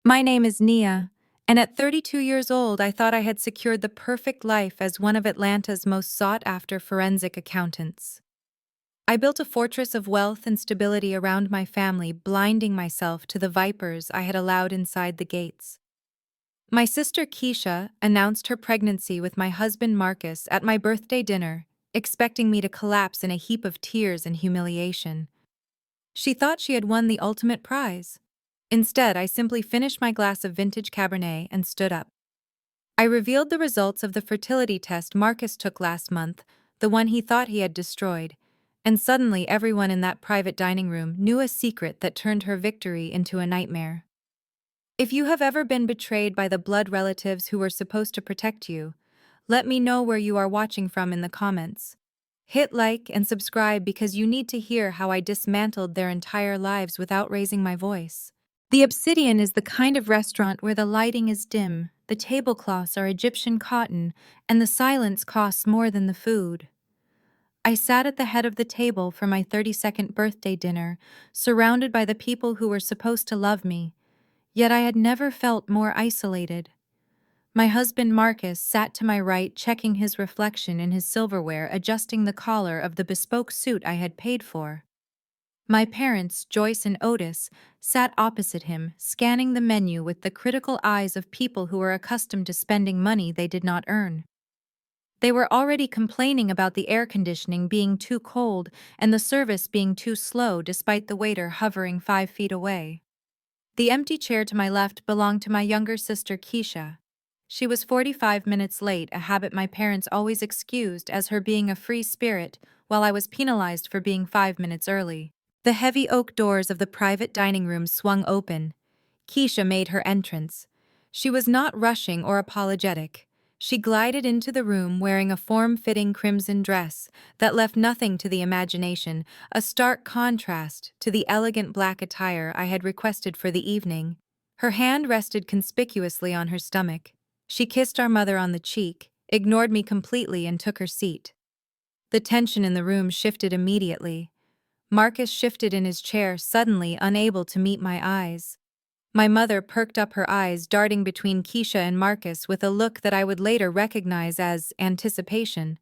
My name is Nia, and at 32 years old, I thought I had secured the perfect life as one of Atlanta's most sought-after forensic accountants. I built a fortress of wealth and stability around my family, blinding myself to the vipers I had allowed inside the gates. My sister Keisha announced her pregnancy with my husband Marcus at my birthday dinner, expecting me to collapse in a heap of tears and humiliation. She thought she had won the ultimate prize. Instead, I simply finished my glass of vintage Cabernet and stood up. I revealed the results of the fertility test Marcus took last month, the one he thought he had destroyed, and suddenly everyone in that private dining room knew a secret that turned her victory into a nightmare. If you have ever been betrayed by the blood relatives who were supposed to protect you, let me know where you are watching from in the comments. Hit like and subscribe because you need to hear how I dismantled their entire lives without raising my voice. The Obsidian is the kind of restaurant where the lighting is dim, the tablecloths are Egyptian cotton, and the silence costs more than the food. I sat at the head of the table for my 32nd birthday dinner, surrounded by the people who were supposed to love me, yet I had never felt more isolated. My husband Marcus sat to my right, checking his reflection in his silverware, adjusting the collar of the bespoke suit I had paid for. My parents, Joyce and Otis, sat opposite him, scanning the menu with the critical eyes of people who were accustomed to spending money they did not earn. They were already complaining about the air conditioning being too cold and the service being too slow despite the waiter hovering 5 feet away. The empty chair to my left belonged to my younger sister Keisha. She was 45 minutes late, a habit my parents always excused as her being a free spirit, while I was penalized for being 5 minutes early. The heavy oak doors of the private dining room swung open. Keisha made her entrance. She was not rushing or apologetic. She glided into the room wearing a form-fitting crimson dress that left nothing to the imagination, a stark contrast to the elegant black attire I had requested for the evening. Her hand rested conspicuously on her stomach. She kissed our mother on the cheek, ignored me completely, and took her seat. The tension in the room shifted immediately. Marcus shifted in his chair, suddenly unable to meet my eyes. My mother perked up her eyes, darting between Keisha and Marcus with a look that I would later recognize as anticipation.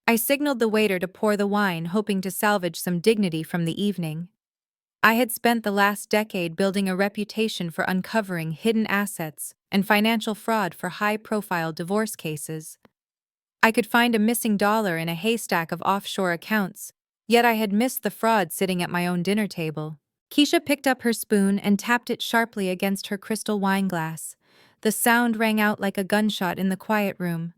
I signaled the waiter to pour the wine, hoping to salvage some dignity from the evening. I had spent the last decade building a reputation for uncovering hidden assets and financial fraud for high-profile divorce cases. I could find a missing dollar in a haystack of offshore accounts, yet I had missed the fraud sitting at my own dinner table. Keisha picked up her spoon and tapped it sharply against her crystal wine glass. The sound rang out like a gunshot in the quiet room.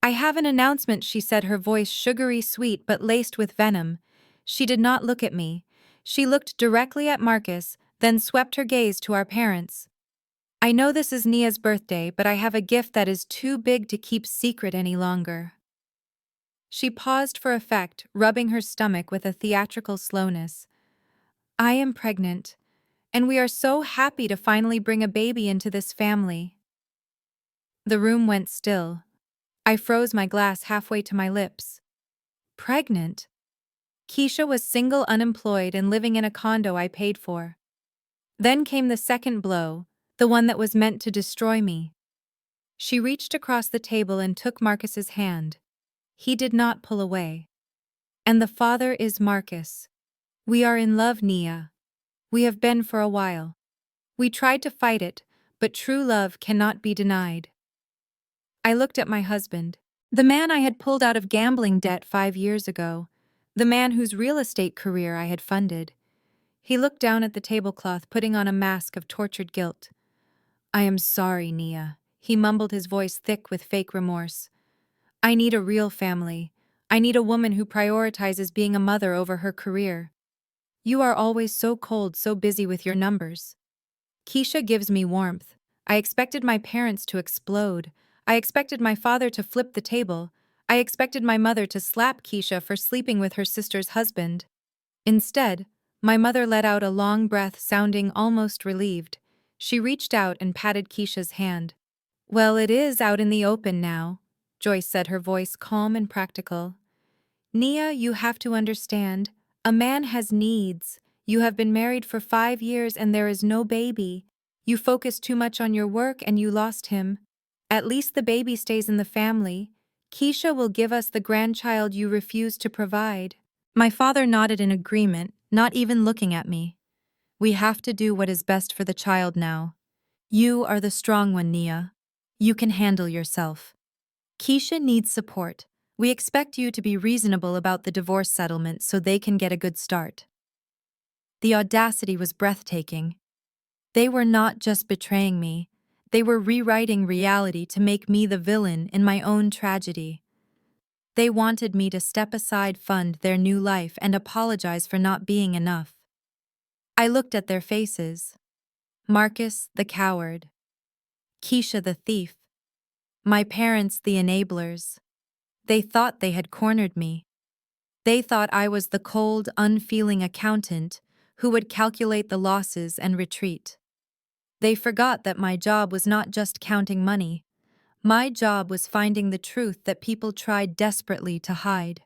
"I have an announcement," she said, her voice sugary sweet but laced with venom. She did not look at me. She looked directly at Marcus, then swept her gaze to our parents. "I know this is Nia's birthday, but I have a gift that is too big to keep secret any longer." She paused for effect, rubbing her stomach with a theatrical slowness. "I am pregnant, and we are so happy to finally bring a baby into this family." The room went still. I froze my glass halfway to my lips. Pregnant? Keisha was single, unemployed, and living in a condo I paid for. Then came the second blow, the one that was meant to destroy me. She reached across the table and took Marcus's hand. He did not pull away. "And the father is Marcus. We are in love, Nia. We have been for a while. We tried to fight it, but true love cannot be denied." I looked at my husband, the man I had pulled out of gambling debt 5 years ago, the man whose real estate career I had funded. He looked down at the tablecloth, putting on a mask of tortured guilt. "I am sorry, Nia," he mumbled, his voice thick with fake remorse. "I need a real family. I need a woman who prioritizes being a mother over her career. You are always so cold, so busy with your numbers." Keisha gives me warmth. I expected my parents to explode. I expected my father to flip the table. I expected my mother to slap Keisha for sleeping with her sister's husband. Instead, my mother let out a long breath, sounding almost relieved. She reached out and patted Keisha's hand. "Well, it is out in the open now," Joyce said, her voice calm and practical. "Nia, you have to understand. A man has needs. You have been married for 5 years and there is no baby. You focused too much on your work and you lost him. At least the baby stays in the family. Keisha will give us the grandchild you refused to provide." My father nodded in agreement, not even looking at me. "We have to do what is best for the child now. You are the strong one, Nia. You can handle yourself. Keisha needs support. We expect you to be reasonable about the divorce settlement so they can get a good start." The audacity was breathtaking. They were not just betraying me, they were rewriting reality to make me the villain in my own tragedy. They wanted me to step aside, fund their new life, and apologize for not being enough. I looked at their faces. Marcus, the coward. Keisha, the thief. My parents, the enablers. They thought they had cornered me. They thought I was the cold, unfeeling accountant who would calculate the losses and retreat. They forgot that my job was not just counting money. My job was finding the truth that people tried desperately to hide.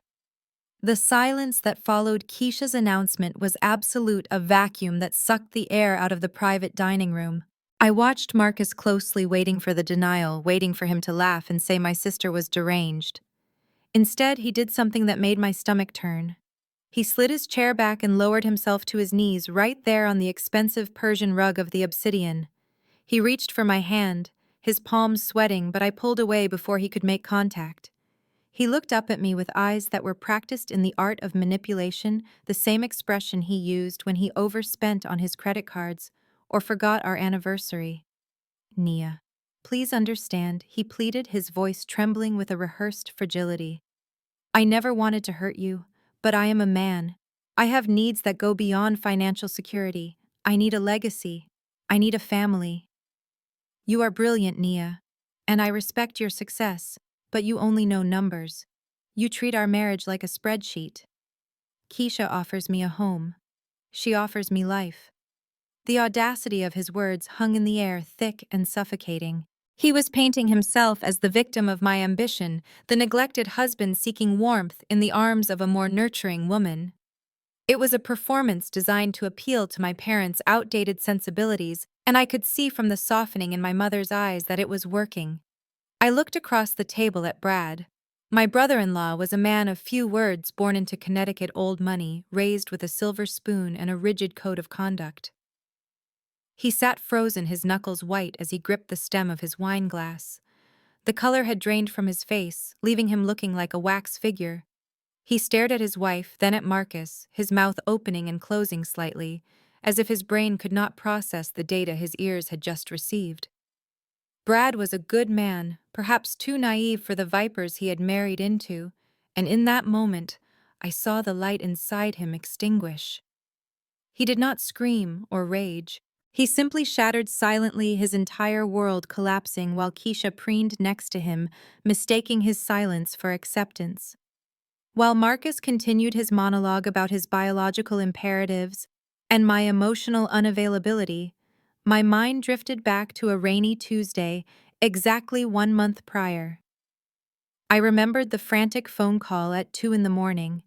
The silence that followed Keisha's announcement was absolute, a vacuum that sucked the air out of the private dining room. I watched Marcus closely, waiting for the denial, waiting for him to laugh and say my sister was deranged. Instead, he did something that made my stomach turn. He slid his chair back and lowered himself to his knees right there on the expensive Persian rug of the obsidian. He reached for my hand, his palms sweating, but I pulled away before he could make contact. He looked up at me with eyes that were practiced in the art of manipulation, the same expression he used when he overspent on his credit cards or forgot our anniversary. "Nia, please understand," he pleaded, his voice trembling with a rehearsed fragility. "I never wanted to hurt you, but I am a man. I have needs that go beyond financial security. I need a legacy. I need a family. You are brilliant, Nia, and I respect your success, but you only know numbers. You treat our marriage like a spreadsheet. Keisha offers me a home. She offers me life." The audacity of his words hung in the air, thick and suffocating. He was painting himself as the victim of my ambition, the neglected husband seeking warmth in the arms of a more nurturing woman. It was a performance designed to appeal to my parents' outdated sensibilities, and I could see from the softening in my mother's eyes that it was working. I looked across the table at Brad. My brother-in-law was a man of few words, born into Connecticut old money, raised with a silver spoon and a rigid code of conduct. He sat frozen, his knuckles white as he gripped the stem of his wine glass. The color had drained from his face, leaving him looking like a wax figure. He stared at his wife, then at Marcus, his mouth opening and closing slightly, as if his brain could not process the data his ears had just received. Brad was a good man, perhaps too naive for the vipers he had married into, and in that moment, I saw the light inside him extinguish. He did not scream or rage. He simply shattered silently, his entire world collapsing while Keisha preened next to him, mistaking his silence for acceptance. While Marcus continued his monologue about his biological imperatives and my emotional unavailability, my mind drifted back to a rainy Tuesday, exactly 1 month prior. I remembered the frantic phone call at 2 in the morning.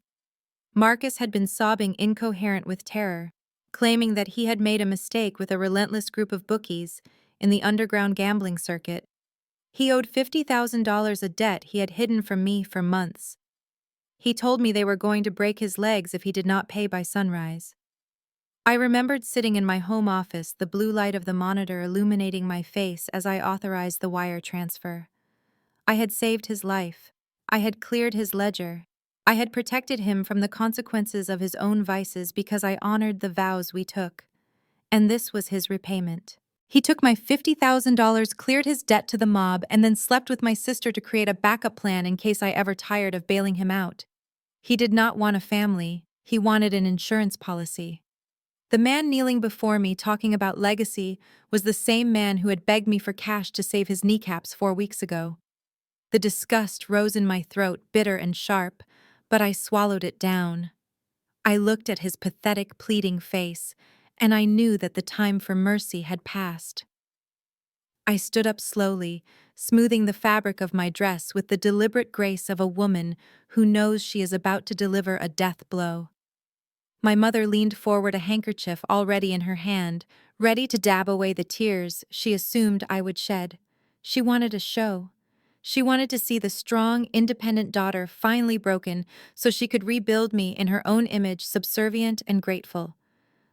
Marcus had been sobbing, incoherent with terror, claiming that he had made a mistake with a relentless group of bookies in the underground gambling circuit. He owed $50,000, a debt he had hidden from me for months. He told me they were going to break his legs if he did not pay by sunrise. I remembered sitting in my home office, the blue light of the monitor illuminating my face as I authorized the wire transfer. I had saved his life. I had cleared his ledger. I had protected him from the consequences of his own vices because I honored the vows we took. And this was his repayment. He took my $50,000, cleared his debt to the mob, and then slept with my sister to create a backup plan in case I ever tired of bailing him out. He did not want a family. He wanted an insurance policy. The man kneeling before me talking about legacy was the same man who had begged me for cash to save his kneecaps 4 weeks ago. The disgust rose in my throat, bitter and sharp, but I swallowed it down. I looked at his pathetic, pleading face, and I knew that the time for mercy had passed. I stood up slowly, smoothing the fabric of my dress with the deliberate grace of a woman who knows she is about to deliver a death blow. My mother leaned forward, a handkerchief already in her hand, ready to dab away the tears she assumed I would shed. She wanted a show. She wanted to see the strong, independent daughter finally broken so she could rebuild me in her own image, subservient and grateful.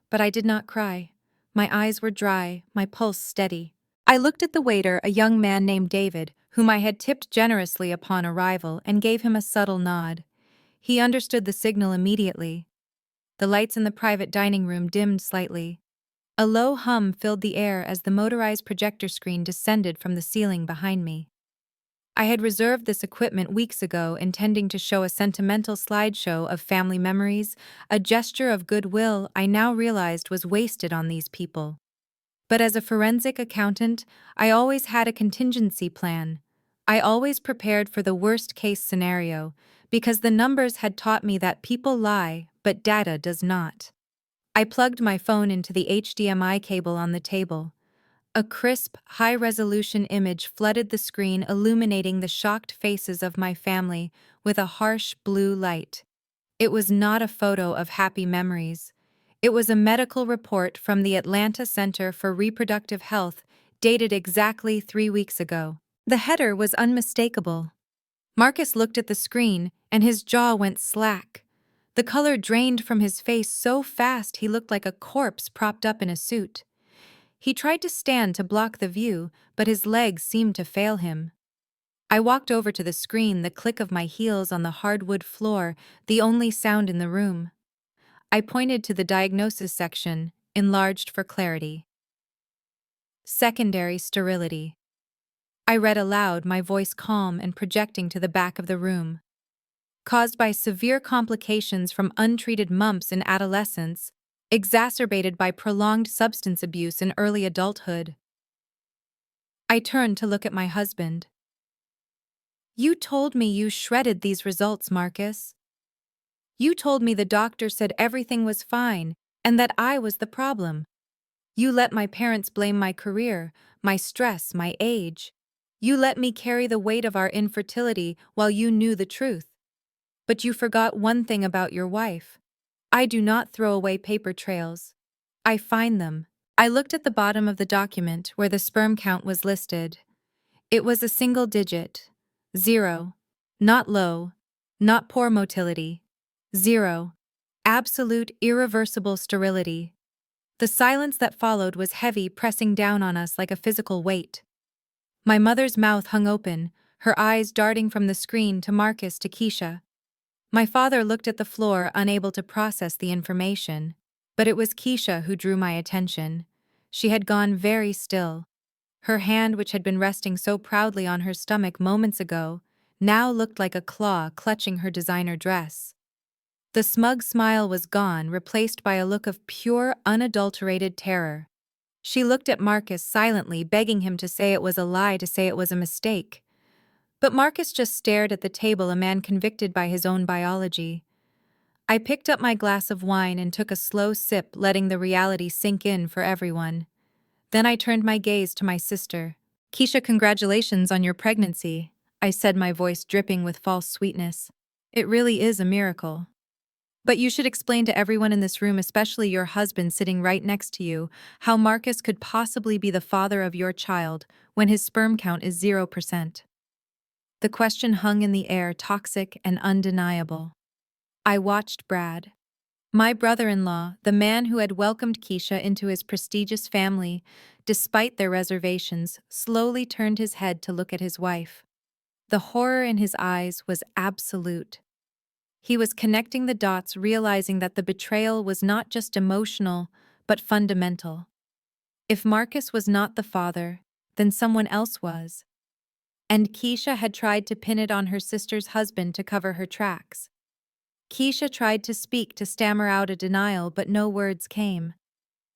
But I did not cry. My eyes were dry, my pulse steady. I looked at the waiter, a young man named David, whom I had tipped generously upon arrival, and gave him a subtle nod. He understood the signal immediately. The lights in the private dining room dimmed slightly. A low hum filled the air as the motorized projector screen descended from the ceiling behind me. I had reserved this equipment weeks ago, intending to show a sentimental slideshow of family memories, a gesture of goodwill I now realized was wasted on these people. But as a forensic accountant, I always had a contingency plan. I always prepared for the worst-case scenario, because the numbers had taught me that people lie, but data does not. I plugged my phone into the HDMI cable on the table. A crisp, high-resolution image flooded the screen, illuminating the shocked faces of my family with a harsh blue light. It was not a photo of happy memories. It was a medical report from the Atlanta Center for Reproductive Health, dated exactly 3 weeks ago. The header was unmistakable. Marcus looked at the screen, and his jaw went slack. The color drained from his face so fast he looked like a corpse propped up in a suit. He tried to stand to block the view, but his legs seemed to fail him. I walked over to the screen, the click of my heels on the hardwood floor, the only sound in the room. I pointed to the diagnosis section, enlarged for clarity. Secondary sterility. I read aloud, my voice calm and projecting to the back of the room. Caused by severe complications from untreated mumps in adolescence, exacerbated by prolonged substance abuse in early adulthood. I turned to look at my husband. You told me you shredded these results, Marcus. You told me the doctor said everything was fine and that I was the problem. You let my parents blame my career, my stress, my age. You let me carry the weight of our infertility while you knew the truth. But you forgot one thing about your wife. I do not throw away paper trails. I find them. I looked at the bottom of the document where the sperm count was listed. It was a single digit. 0. Not low. Not poor motility. 0. Absolute irreversible sterility. The silence that followed was heavy, pressing down on us like a physical weight. My mother's mouth hung open, her eyes darting from the screen to Marcus to Keisha. My father looked at the floor, unable to process the information. But it was Keisha who drew my attention. She had gone very still. Her hand, which had been resting so proudly on her stomach moments ago, now looked like a claw clutching her designer dress. The smug smile was gone, replaced by a look of pure, unadulterated terror. She looked at Marcus silently, begging him to say it was a lie, to say it was a mistake. But Marcus just stared at the table, a man convicted by his own biology. I picked up my glass of wine and took a slow sip, letting the reality sink in for everyone. Then I turned my gaze to my sister. Keisha, congratulations on your pregnancy, I said, my voice dripping with false sweetness. It really is a miracle. But you should explain to everyone in this room, especially your husband sitting right next to you, how Marcus could possibly be the father of your child when his sperm count is 0%. The question hung in the air, toxic and undeniable. I watched Brad, my brother-in-law, the man who had welcomed Keisha into his prestigious family, despite their reservations, slowly turned his head to look at his wife. The horror in his eyes was absolute. He was connecting the dots, realizing that the betrayal was not just emotional, but fundamental. If Marcus was not the father, then someone else was. And Keisha had tried to pin it on her sister's husband to cover her tracks. Keisha tried to speak, to stammer out a denial, but no words came.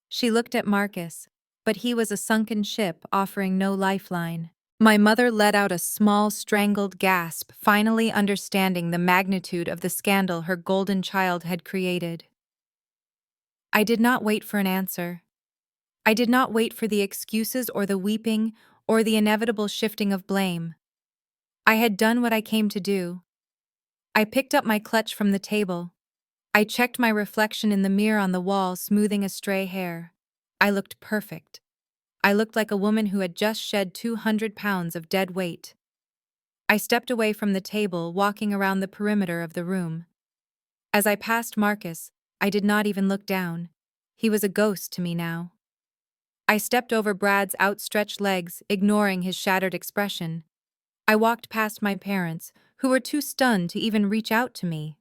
She looked at Marcus, but he was a sunken ship, offering no lifeline. My mother let out a small, strangled gasp, finally understanding the magnitude of the scandal her golden child had created. I did not wait for an answer. I did not wait for the excuses or the weeping or the inevitable shifting of blame. I had done what I came to do. I picked up my clutch from the table. I checked my reflection in the mirror on the wall, smoothing a stray hair. I looked perfect. I looked like a woman who had just shed 200 pounds of dead weight. I stepped away from the table, walking around the perimeter of the room. As I passed Marcus, I did not even look down. He was a ghost to me now. I stepped over Brad's outstretched legs, ignoring his shattered expression. I walked past my parents, who were too stunned to even reach out to me.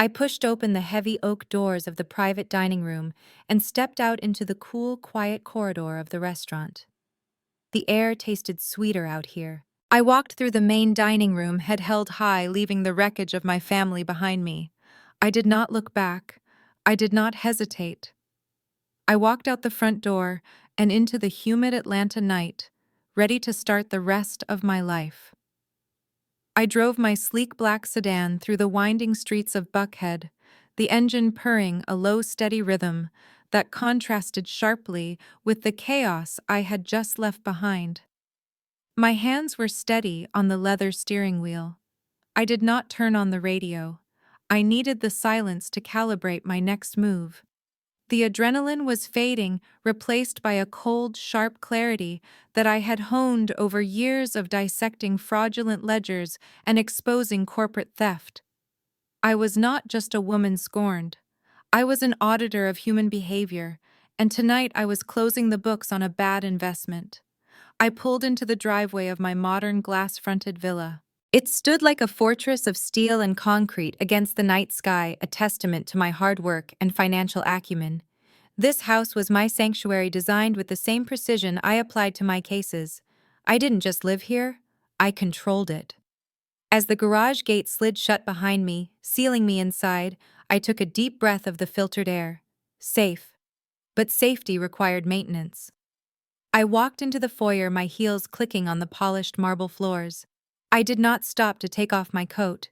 I pushed open the heavy oak doors of the private dining room and stepped out into the cool, quiet corridor of the restaurant. The air tasted sweeter out here. I walked through the main dining room, head held high, leaving the wreckage of my family behind me. I did not look back. I did not hesitate. I walked out the front door and into the humid Atlanta night, ready to start the rest of my life. I drove my sleek black sedan through the winding streets of Buckhead, the engine purring a low, steady rhythm that contrasted sharply with the chaos I had just left behind. My hands were steady on the leather steering wheel. I did not turn on the radio. I needed the silence to calibrate my next move. The adrenaline was fading, replaced by a cold, sharp clarity that I had honed over years of dissecting fraudulent ledgers and exposing corporate theft. I was not just a woman scorned. I was an auditor of human behavior, and tonight I was closing the books on a bad investment. I pulled into the driveway of my modern glass-fronted villa. It stood like a fortress of steel and concrete against the night sky, a testament to my hard work and financial acumen. This house was my sanctuary, designed with the same precision I applied to my cases. I didn't just live here, I controlled it. As the garage gate slid shut behind me, sealing me inside, I took a deep breath of the filtered air. Safe. But safety required maintenance. I walked into the foyer, my heels clicking on the polished marble floors. I did not stop to take off my coat.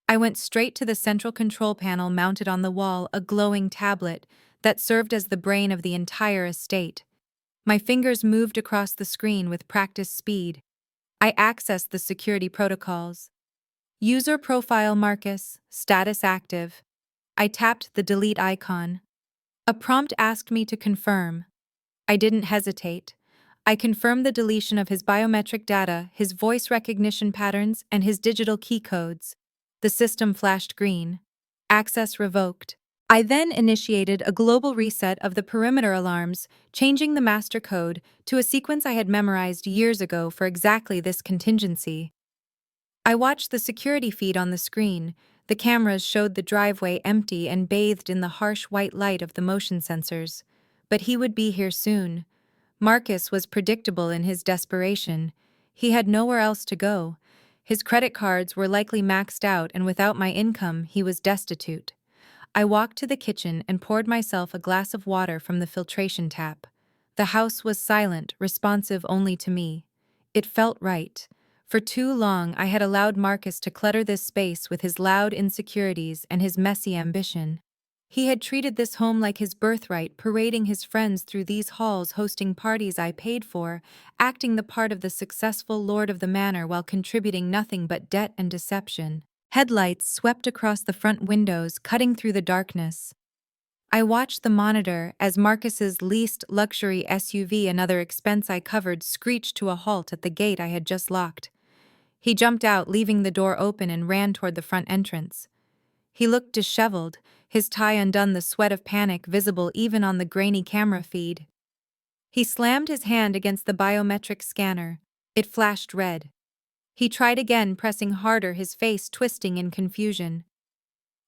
I went straight to the central control panel mounted on the wall, a glowing tablet that served as the brain of the entire estate. My fingers moved across the screen with practiced speed. I accessed the security protocols. User profile Marcus, status active. I tapped the delete icon. A prompt asked me to confirm. I didn't hesitate. I confirmed the deletion of his biometric data, his voice recognition patterns, and his digital key codes. The system flashed green. Access revoked. I then initiated a global reset of the perimeter alarms, changing the master code to a sequence I had memorized years ago for exactly this contingency. I watched the security feed on the screen. The cameras showed the driveway empty and bathed in the harsh white light of the motion sensors. But he would be here soon. Marcus was predictable in his desperation. He had nowhere else to go. His credit cards were likely maxed out, and without my income, he was destitute. I walked to the kitchen and poured myself a glass of water from the filtration tap. The house was silent, responsive only to me. It felt right. For too long, I had allowed Marcus to clutter this space with his loud insecurities and his messy ambition. He had treated this home like his birthright, parading his friends through these halls, hosting parties I paid for, acting the part of the successful lord of the manor while contributing nothing but debt and deception. Headlights swept across the front windows, cutting through the darkness. I watched the monitor as Marcus's leased luxury SUV, another expense I covered, screeched to a halt at the gate I had just locked. He jumped out, leaving the door open, and ran toward the front entrance. He looked disheveled, his tie undone, the sweat of panic visible even on the grainy camera feed. He slammed his hand against the biometric scanner. It flashed red. He tried again, pressing harder, his face twisting in confusion.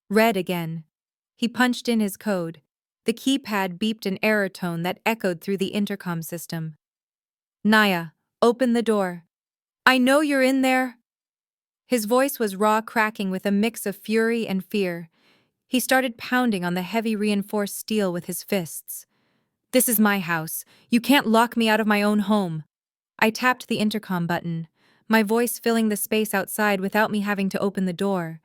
Red again. He punched in his code. The keypad beeped an error tone that echoed through the intercom system. "Naya, open the door. I know you're in there." His voice was raw, cracking with a mix of fury and fear. He started pounding on the heavy reinforced steel with his fists. "This is my house. You can't lock me out of my own home." I tapped the intercom button, my voice filling the space outside without me having to open the door.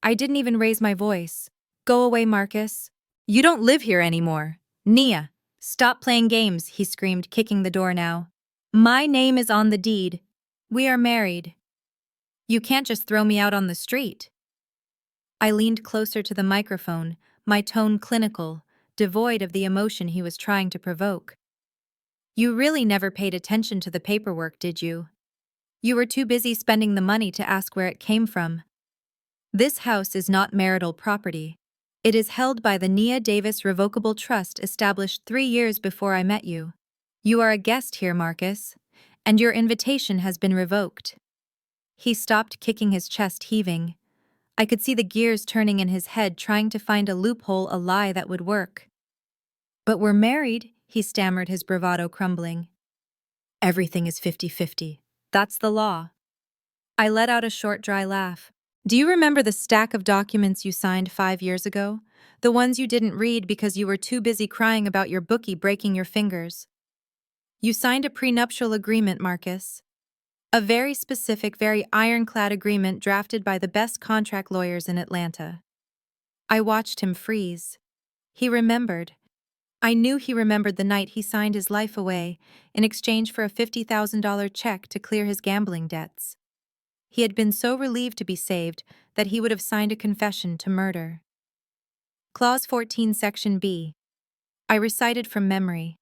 I didn't even raise my voice. "Go away, Marcus. You don't live here anymore." "Nia, stop playing games," he screamed, kicking the door now. "My name is on the deed. We are married. You can't just throw me out on the street." I leaned closer to the microphone, my tone clinical, devoid of the emotion he was trying to provoke. You really never paid attention to the paperwork, did you? You were too busy spending the money to ask where it came from. This house is not marital property. It is held by the Nia Davis Revocable Trust established 3 years before I met you. You are a guest here, Marcus, and your invitation has been revoked. He stopped, kicking, his chest heaving. I could see the gears turning in his head, trying to find a loophole, a lie that would work. But we're married, he stammered, his bravado crumbling. Everything is 50-50. That's the law. I let out a short, dry laugh. Do you remember the stack of documents you signed 5 years ago? The ones you didn't read because you were too busy crying about your bookie breaking your fingers? You signed a prenuptial agreement, Marcus. A very specific, very ironclad agreement drafted by the best contract lawyers in Atlanta. I watched him freeze. He remembered. I knew he remembered the night he signed his life away in exchange for a $50,000 check to clear his gambling debts. He had been so relieved to be saved that he would have signed a confession to murder. Clause 14, Section B. I recited from memory.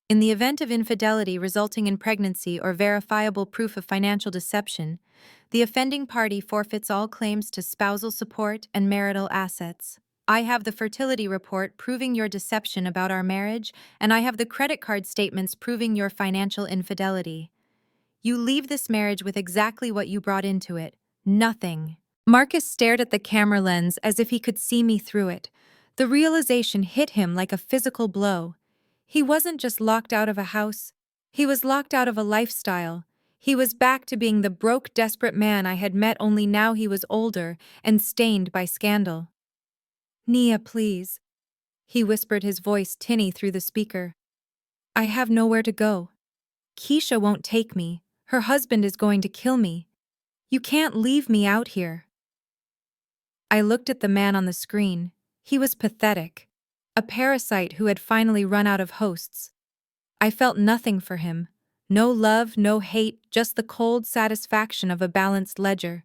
In the event of infidelity resulting in pregnancy or verifiable proof of financial deception, the offending party forfeits all claims to spousal support and marital assets. I have the fertility report proving your deception about our marriage, and I have the credit card statements proving your financial infidelity. You leave this marriage with exactly what you brought into it, nothing. Marcus stared at the camera lens as if he could see me through it. The realization hit him like a physical blow. He wasn't just locked out of a house, he was locked out of a lifestyle. He was back to being the broke, desperate man I had met, only now he was older and stained by scandal. Nia, please, he whispered, his voice tinny through the speaker. I have nowhere to go. Keisha won't take me. Her husband is going to kill me. You can't leave me out here. I looked at the man on the screen. He was pathetic. A parasite who had finally run out of hosts. I felt nothing for him. No love, no hate, just the cold satisfaction of a balanced ledger.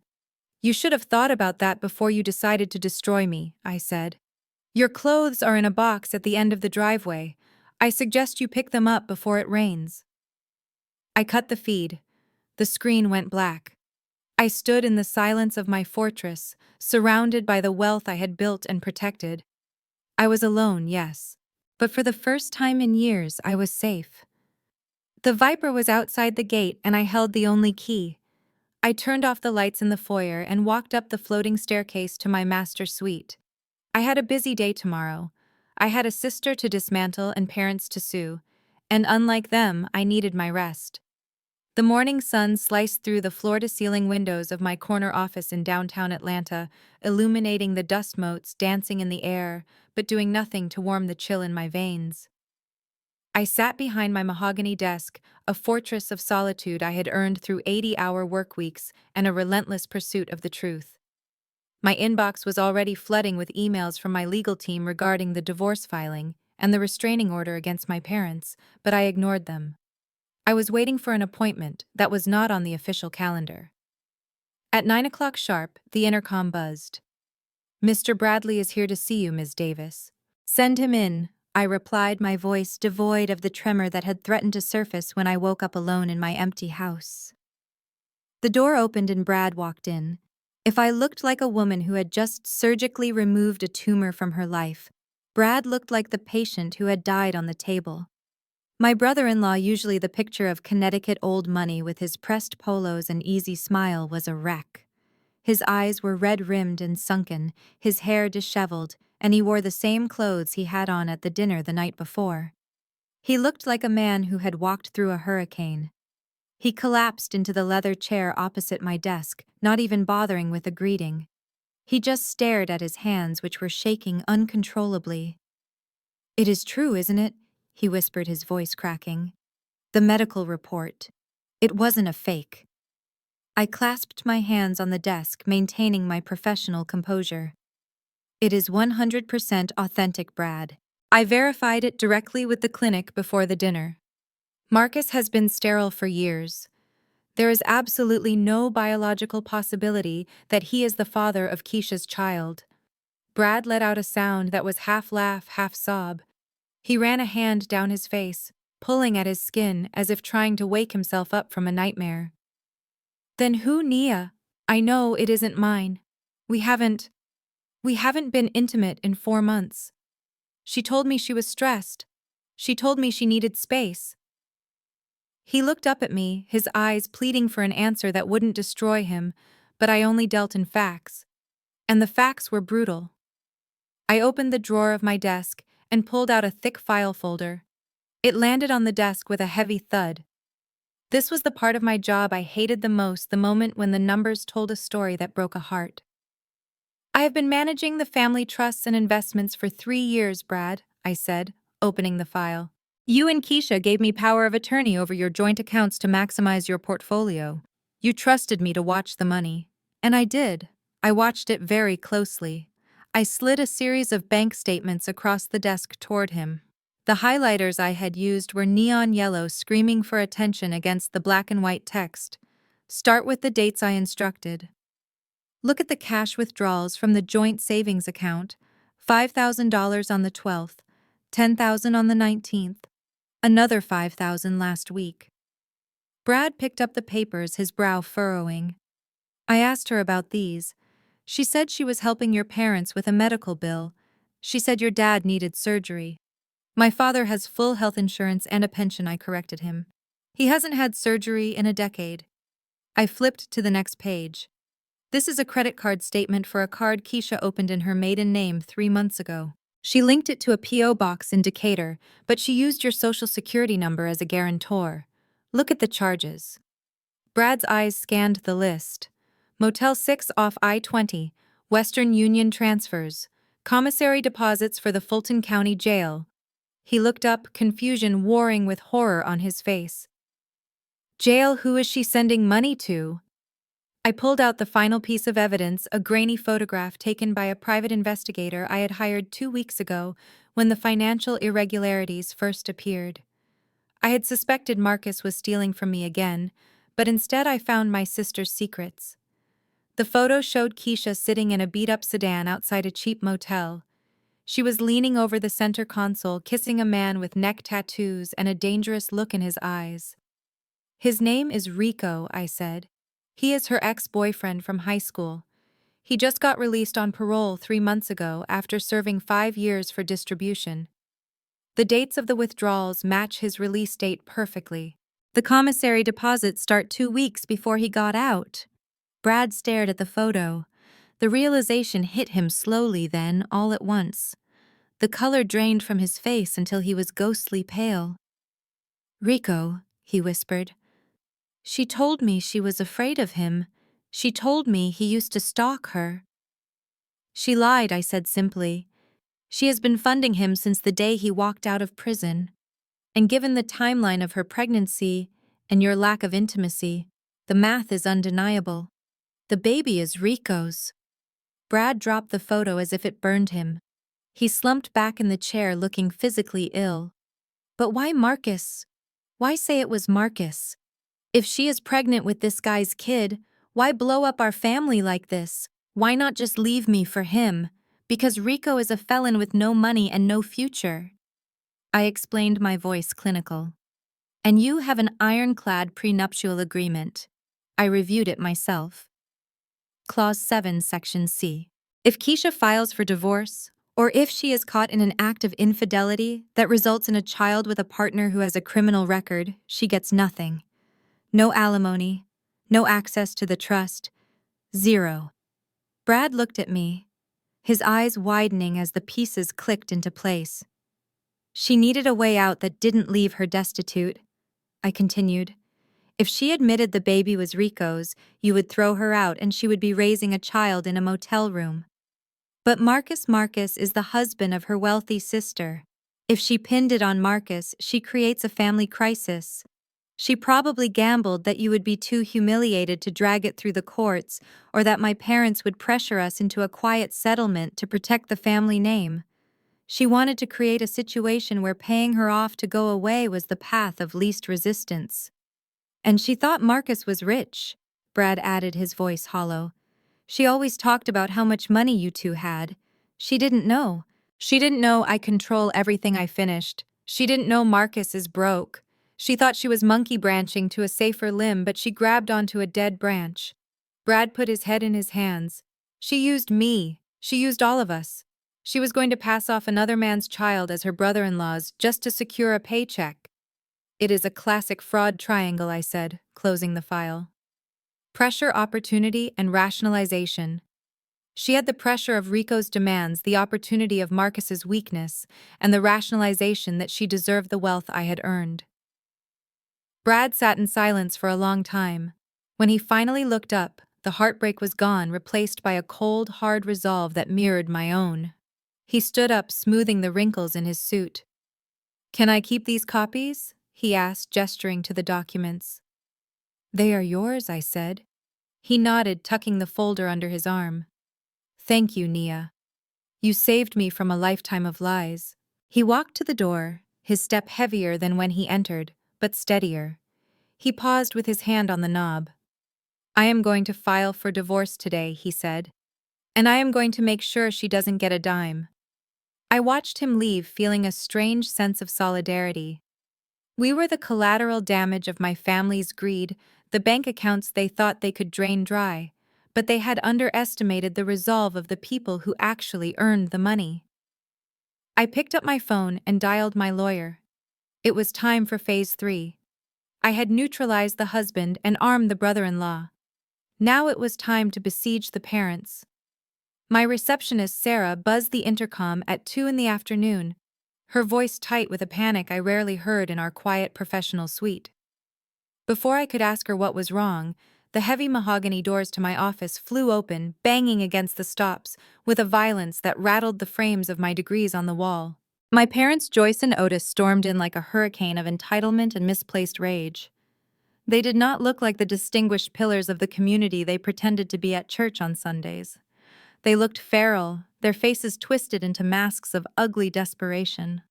You should have thought about that before you decided to destroy me, I said. Your clothes are in a box at the end of the driveway. I suggest you pick them up before it rains. I cut the feed. The screen went black. I stood in the silence of my fortress, surrounded by the wealth I had built and protected. I was alone, yes, but for the first time in years I was safe. The Viper was outside the gate and I held the only key. I turned off the lights in the foyer and walked up the floating staircase to my master suite. I had a busy day tomorrow. I had a sister to dismantle and parents to sue, and unlike them, I needed my rest. The morning sun sliced through the floor-to-ceiling windows of my corner office in downtown Atlanta, illuminating the dust motes dancing in the air, but doing nothing to warm the chill in my veins. I sat behind my mahogany desk, a fortress of solitude I had earned through 80-hour work weeks and a relentless pursuit of the truth. My inbox was already flooding with emails from my legal team regarding the divorce filing and the restraining order against my parents, but I ignored them. I was waiting for an appointment that was not on the official calendar. At 9 o'clock sharp, the intercom buzzed. Mr. Bradley is here to see you, Ms. Davis. Send him in, I replied, my voice devoid of the tremor that had threatened to surface when I woke up alone in my empty house. The door opened and Brad walked in. If I looked like a woman who had just surgically removed a tumor from her life, Brad looked like the patient who had died on the table. My brother-in-law, usually the picture of Connecticut old money with his pressed polos and easy smile, was a wreck. His eyes were red-rimmed and sunken, his hair disheveled, and he wore the same clothes he had on at the dinner the night before. He looked like a man who had walked through a hurricane. He collapsed into the leather chair opposite my desk, not even bothering with a greeting. He just stared at his hands, which were shaking uncontrollably. "It is true, isn't it?" he whispered, his voice cracking. "The medical report. It wasn't a fake." I clasped my hands on the desk, maintaining my professional composure. "It is 100% authentic, Brad. I verified it directly with the clinic before the dinner. Marcus has been sterile for years. There is absolutely no biological possibility that he is the father of Keisha's child. Brad let out a sound that was half laugh, half sob. He ran a hand down his face, pulling at his skin as if trying to wake himself up from a nightmare. Then who, Nia? I know it isn't mine. We haven't been intimate in 4 months. She told me she was stressed. She told me she needed space. He looked up at me, his eyes pleading for an answer that wouldn't destroy him, but I only dealt in facts. And the facts were brutal. I opened the drawer of my desk and pulled out a thick file folder. It landed on the desk with a heavy thud. This was the part of my job I hated the most, the moment when the numbers told a story that broke a heart. I have been managing the family trusts and investments for 3 years, Brad, I said, opening the file. You and Keisha gave me power of attorney over your joint accounts to maximize your portfolio. You trusted me to watch the money. And I did. I watched it very closely. I slid a series of bank statements across the desk toward him. The highlighters I had used were neon yellow, screaming for attention against the black and white text. Start with the dates I instructed. Look at the cash withdrawals from the joint savings account. $5,000 on the 12th, $10,000 on the 19th, another $5,000 last week. Brad picked up the papers, his brow furrowing. I asked her about these. She said she was helping your parents with a medical bill. She said your dad needed surgery. My father has full health insurance and a pension, I corrected him. He hasn't had surgery in a decade. I flipped to the next page. This is a credit card statement for a card Keisha opened in her maiden name 3 months ago. She linked it to a P.O. box in Decatur, but she used your social security number as a guarantor. Look at the charges. Brad's eyes scanned the list. Motel 6 off I-20, Western Union transfers, commissary deposits for the Fulton County Jail. He looked up, confusion warring with horror on his face. Jail, who is she sending money to? I pulled out the final piece of evidence, a grainy photograph taken by a private investigator I had hired 2 weeks ago when the financial irregularities first appeared. I had suspected Marcus was stealing from me again, but instead I found my sister's secrets. The photo showed Keisha sitting in a beat-up sedan outside a cheap motel. She was leaning over the center console, kissing a man with neck tattoos and a dangerous look in his eyes. His name is Rico, I said. He is her ex-boyfriend from high school. He just got released on parole 3 months ago after serving 5 years for distribution. The dates of the withdrawals match his release date perfectly. The commissary deposits start 2 weeks before he got out. Brad stared at the photo. The realization hit him slowly then, all at once. The color drained from his face until he was ghostly pale. Rico, he whispered. She told me she was afraid of him. She told me he used to stalk her. She lied, I said simply. She has been funding him since the day he walked out of prison. And given the timeline of her pregnancy and your lack of intimacy, the math is undeniable. The baby is Rico's. Brad dropped the photo as if it burned him. He slumped back in the chair looking physically ill. But why Marcus? Why say it was Marcus? If she is pregnant with this guy's kid, why blow up our family like this? Why not just leave me for him? Because Rico is a felon with no money and no future. I explained, my voice clinical. And you have an ironclad prenuptial agreement. I reviewed it myself. Clause 7, Section C. If Keisha files for divorce, or if she is caught in an act of infidelity that results in a child with a partner who has a criminal record, she gets nothing. No alimony, no access to the trust, 0. Brad looked at me, his eyes widening as the pieces clicked into place. She needed a way out that didn't leave her destitute, I continued. If she admitted the baby was Rico's, you would throw her out and she would be raising a child in a motel room. But Marcus is the husband of her wealthy sister. If she pinned it on Marcus, she creates a family crisis. She probably gambled that you would be too humiliated to drag it through the courts, or that my parents would pressure us into a quiet settlement to protect the family name. She wanted to create a situation where paying her off to go away was the path of least resistance. And she thought Marcus was rich, Brad added, his voice hollow. She always talked about how much money you two had. She didn't know. She didn't know I control everything I finished. She didn't know Marcus is broke. She thought she was monkey branching to a safer limb, but she grabbed onto a dead branch. Brad put his head in his hands. She used me. She used all of us. She was going to pass off another man's child as her brother-in-law's just to secure a paycheck. It is a classic fraud triangle, I said, closing the file. Pressure, opportunity, and rationalization. She had the pressure of Rico's demands, the opportunity of Marcus's weakness, and the rationalization that she deserved the wealth I had earned. Brad sat in silence for a long time. When he finally looked up, the heartbreak was gone, replaced by a cold, hard resolve that mirrored my own. He stood up, smoothing the wrinkles in his suit. "Can I keep these copies?" he asked, gesturing to the documents. "They are yours," I said. He nodded, tucking the folder under his arm. "Thank you, Nia. You saved me from a lifetime of lies." He walked to the door, his step heavier than when he entered, but steadier. He paused with his hand on the knob. "I am going to file for divorce today," he said. "And I am going to make sure she doesn't get a dime." I watched him leave, feeling a strange sense of solidarity. We were the collateral damage of my family's greed, the bank accounts they thought they could drain dry, but they had underestimated the resolve of the people who actually earned the money. I picked up my phone and dialed my lawyer. It was time for Phase 3. I had neutralized the husband and armed the brother-in-law. Now it was time to besiege the parents. My receptionist, Sarah, buzzed the intercom at 2 in the afternoon, her voice tight with a panic I rarely heard in our quiet professional suite. Before I could ask her what was wrong, the heavy mahogany doors to my office flew open, banging against the stops, with a violence that rattled the frames of my degrees on the wall. My parents, Joyce and Otis, stormed in like a hurricane of entitlement and misplaced rage. They did not look like the distinguished pillars of the community they pretended to be at church on Sundays. They looked feral, their faces twisted into masks of ugly desperation.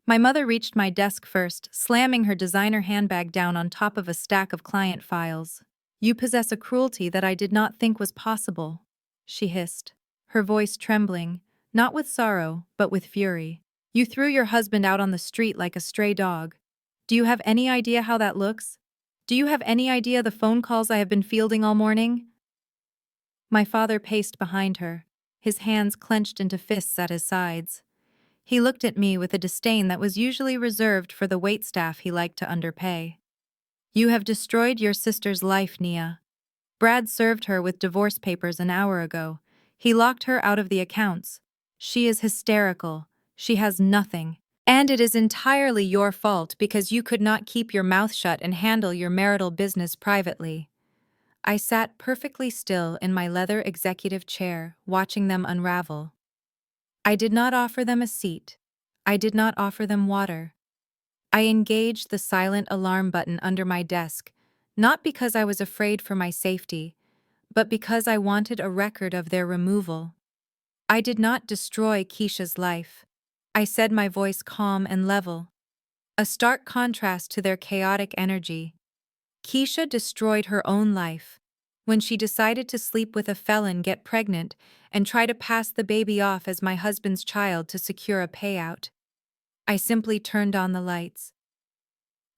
My mother reached my desk first, slamming her designer handbag down on top of a stack of client files. "You possess a cruelty that I did not think was possible," she hissed, her voice trembling, not with sorrow, but with fury. "You threw your husband out on the street like a stray dog. Do you have any idea how that looks? Do you have any idea the phone calls I have been fielding all morning?" My father paced behind her, his hands clenched into fists at his sides. He looked at me with a disdain that was usually reserved for the waitstaff he liked to underpay. "You have destroyed your sister's life, Nia. Brad served her with divorce papers an hour ago. He locked her out of the accounts. She is hysterical. She has nothing. And it is entirely your fault because you could not keep your mouth shut and handle your marital business privately." I sat perfectly still in my leather executive chair, watching them unravel. I did not offer them a seat. I did not offer them water. I engaged the silent alarm button under my desk, not because I was afraid for my safety, but because I wanted a record of their removal. I did not destroy Keisha's life. I said, my voice calm and level, a stark contrast to their chaotic energy. Keisha destroyed her own life when she decided to sleep with a felon, get pregnant, and try to pass the baby off as my husband's child to secure a payout. I simply turned on the lights.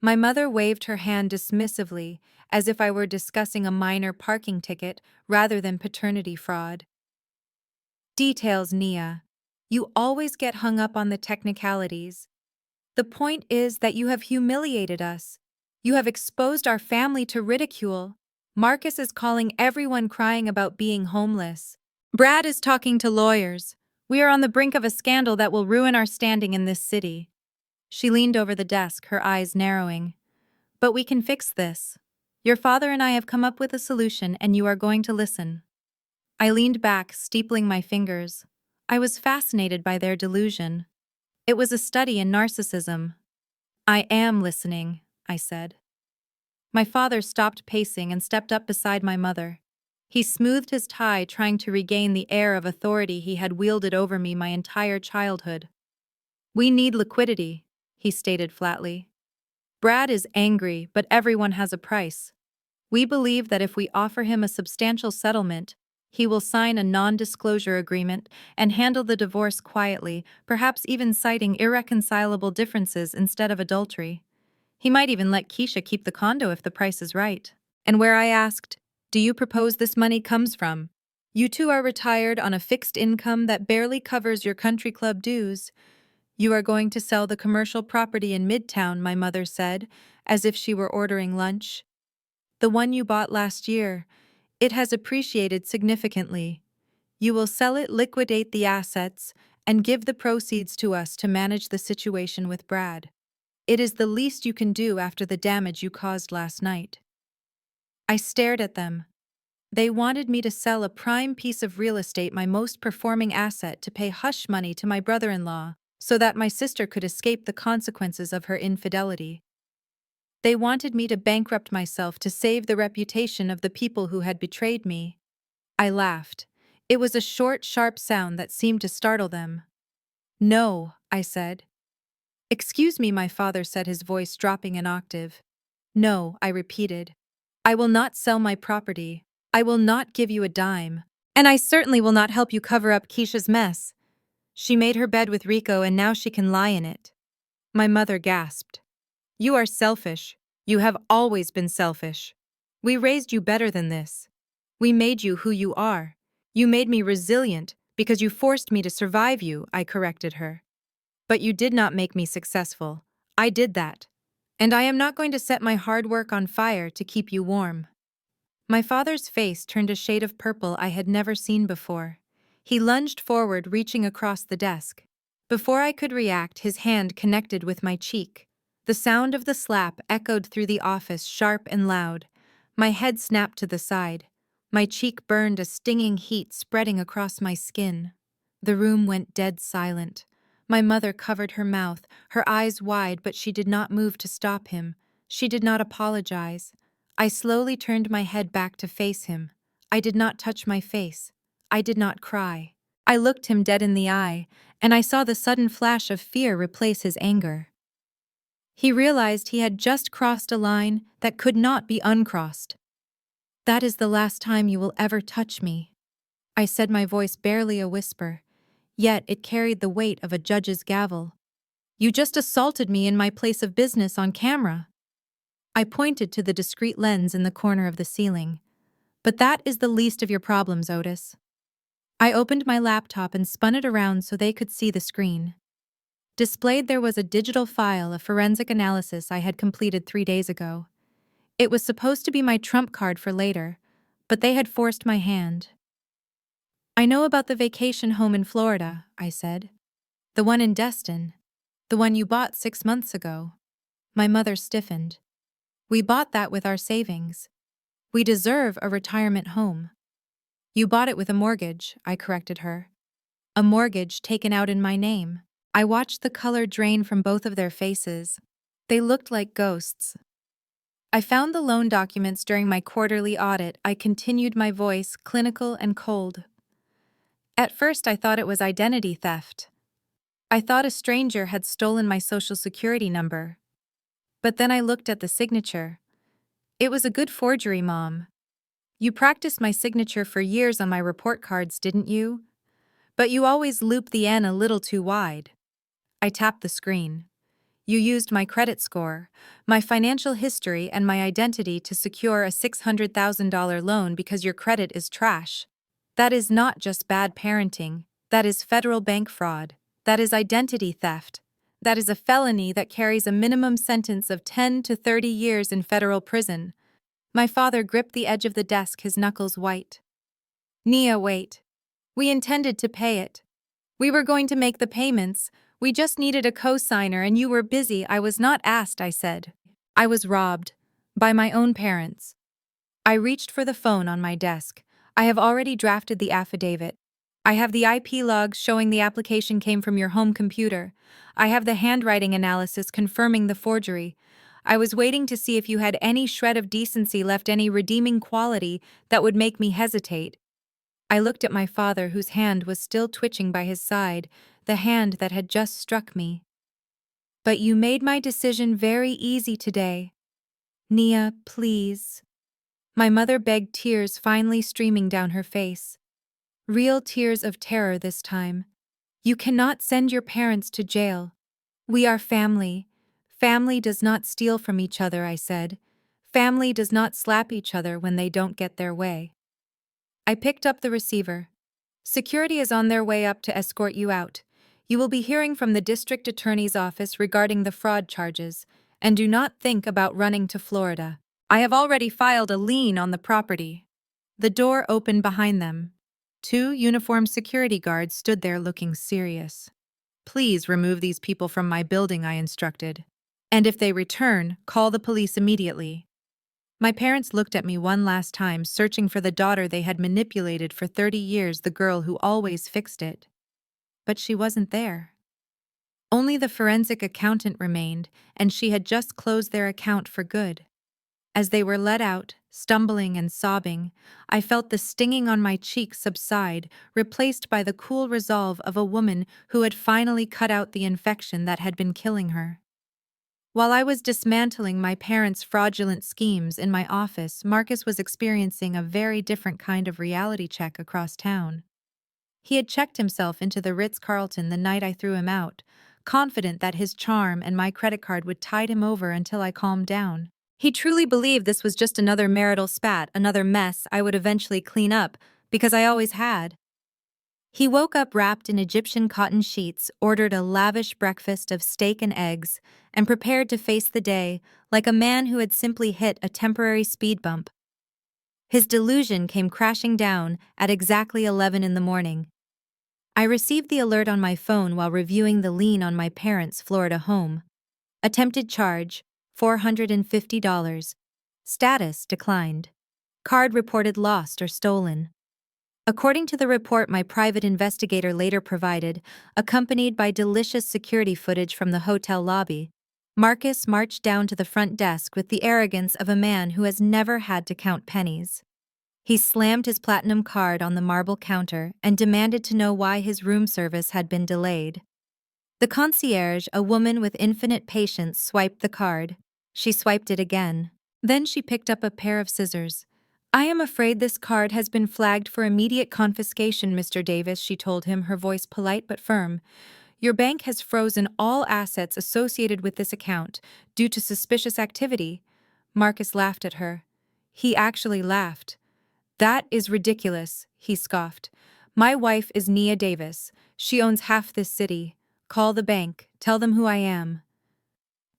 My mother waved her hand dismissively, as if I were discussing a minor parking ticket rather than paternity fraud. "Details, Nia. You always get hung up on the technicalities. The point is that you have humiliated us. You have exposed our family to ridicule. Marcus is calling everyone crying about being homeless. Brad is talking to lawyers. We are on the brink of a scandal that will ruin our standing in this city." She leaned over the desk, her eyes narrowing. "But we can fix this. Your father and I have come up with a solution, and you are going to listen." I leaned back, steepling my fingers. I was fascinated by their delusion. It was a study in narcissism. "I am listening," I said. My father stopped pacing and stepped up beside my mother. He smoothed his tie, trying to regain the air of authority he had wielded over me my entire childhood. "We need liquidity," he stated flatly. Brad is angry, but everyone has a price. We believe that if we offer him a substantial settlement, he will sign a non-disclosure agreement and handle the divorce quietly, perhaps even citing irreconcilable differences instead of adultery. He might even let Keisha keep the condo if the price is right. And where I asked, "Do you propose this money comes from? You two are retired on a fixed income that barely covers your country club dues. You are going to sell the commercial property in Midtown," my mother said, as if she were ordering lunch. "The one you bought last year. It has appreciated significantly. You will sell it, liquidate the assets, and give the proceeds to us to manage the situation with Brad. It is the least you can do after the damage you caused last night." I stared at them. They wanted me to sell a prime piece of real estate, my most performing asset, to pay hush money to my brother-in-law, so that my sister could escape the consequences of her infidelity. They wanted me to bankrupt myself to save the reputation of the people who had betrayed me. I laughed. It was a short, sharp sound that seemed to startle them. "No," I said. "Excuse me," my father said, his voice dropping an octave. "No," I repeated. "I will not sell my property. I will not give you a dime. And I certainly will not help you cover up Keisha's mess. She made her bed with Rico and now she can lie in it." My mother gasped. "You are selfish. You have always been selfish. We raised you better than this. We made you who you are. You made me resilient because you forced me to survive you," I corrected her. "But you did not make me successful. I did that. And I am not going to set my hard work on fire to keep you warm." My father's face turned a shade of purple I had never seen before. He lunged forward, reaching across the desk. Before I could react, his hand connected with my cheek. The sound of the slap echoed through the office, sharp and loud. My head snapped to the side. My cheek burned, a stinging heat spreading across my skin. The room went dead silent. My mother covered her mouth, her eyes wide, but she did not move to stop him. She did not apologize. I slowly turned my head back to face him. I did not touch my face. I did not cry. I looked him dead in the eye, and I saw the sudden flash of fear replace his anger. He realized he had just crossed a line that could not be uncrossed. "That is the last time you will ever touch me," I said, my voice barely a whisper, yet it carried the weight of a judge's gavel. "You just assaulted me in my place of business on camera." I pointed to the discreet lens in the corner of the ceiling. "But that is the least of your problems, Otis." I opened my laptop and spun it around so they could see the screen. Displayed there was a digital file of forensic analysis I had completed 3 days ago. It was supposed to be my trump card for later, but they had forced my hand. "I know about the vacation home in Florida," I said. "The one in Destin. The one you bought 6 months ago." My mother stiffened. "We bought that with our savings. We deserve a retirement home." "You bought it with a mortgage," I corrected her. "A mortgage taken out in my name." I watched the color drain from both of their faces. They looked like ghosts. "I found the loan documents during my quarterly audit," I continued, my voice clinical and cold. "At first I thought it was identity theft. I thought a stranger had stolen my social security number. But then I looked at the signature. It was a good forgery, Mom. You practiced my signature for years on my report cards, didn't you? But you always loop the N a little too wide." I tapped the screen. "You used my credit score, my financial history, and my identity to secure a $600,000 loan because your credit is trash. That is not just bad parenting. That is federal bank fraud. That is identity theft. That is a felony that carries a minimum sentence of 10 to 30 years in federal prison." My father gripped the edge of the desk, his knuckles white. "Nia, wait. We intended to pay it. We were going to make the payments. We just needed a co-signer and you were busy." "I was not asked," I said. "I was robbed. By my own parents." I reached for the phone on my desk. "I have already drafted the affidavit. I have the IP logs showing the application came from your home computer. I have the handwriting analysis confirming the forgery. I was waiting to see if you had any shred of decency left, any redeeming quality that would make me hesitate." I looked at my father, whose hand was still twitching by his side, the hand that had just struck me. But you made my decision very easy today. Nia, please. My mother begged, tears finally streaming down her face. Real tears of terror this time. You cannot send your parents to jail. We are family. Family does not steal from each other, I said. Family does not slap each other when they don't get their way. I picked up the receiver. Security is on their way up to escort you out. You will be hearing from the district attorney's office regarding the fraud charges, and do not think about running to Florida. I have already filed a lien on the property. The door opened behind them. Two uniformed security guards stood there looking serious. Please remove these people from my building, I instructed. And if they return, call the police immediately. My parents looked at me one last time, searching for the daughter they had manipulated for 30 years, the girl who always fixed it. But she wasn't there. Only the forensic accountant remained, and she had just closed their account for good. As they were let out, stumbling and sobbing, I felt the stinging on my cheeks subside, replaced by the cool resolve of a woman who had finally cut out the infection that had been killing her. While I was dismantling my parents' fraudulent schemes in my office, Marcus was experiencing a very different kind of reality check across town. He had checked himself into the Ritz-Carlton the night I threw him out, confident that his charm and my credit card would tide him over until I calmed down. He truly believed this was just another marital spat, another mess I would eventually clean up, because I always had. He woke up wrapped in Egyptian cotton sheets, ordered a lavish breakfast of steak and eggs, and prepared to face the day like a man who had simply hit a temporary speed bump. His delusion came crashing down at exactly 11 in the morning. I received the alert on my phone while reviewing the lien on my parents' Florida home. Attempted charge, $450. Status declined. Card reported lost or stolen. According to the report my private investigator later provided, accompanied by delicious security footage from the hotel lobby, Marcus marched down to the front desk with the arrogance of a man who has never had to count pennies. He slammed his platinum card on the marble counter and demanded to know why his room service had been delayed. The concierge, a woman with infinite patience, swiped the card. She swiped it again. Then she picked up a pair of scissors. I am afraid this card has been flagged for immediate confiscation, Mr. Davis, she told him, her voice polite but firm. Your bank has frozen all assets associated with this account due to suspicious activity. Marcus laughed at her. He actually laughed. That is ridiculous, he scoffed. My wife is Nia Davis. She owns half this city. Call the bank. Tell them who I am.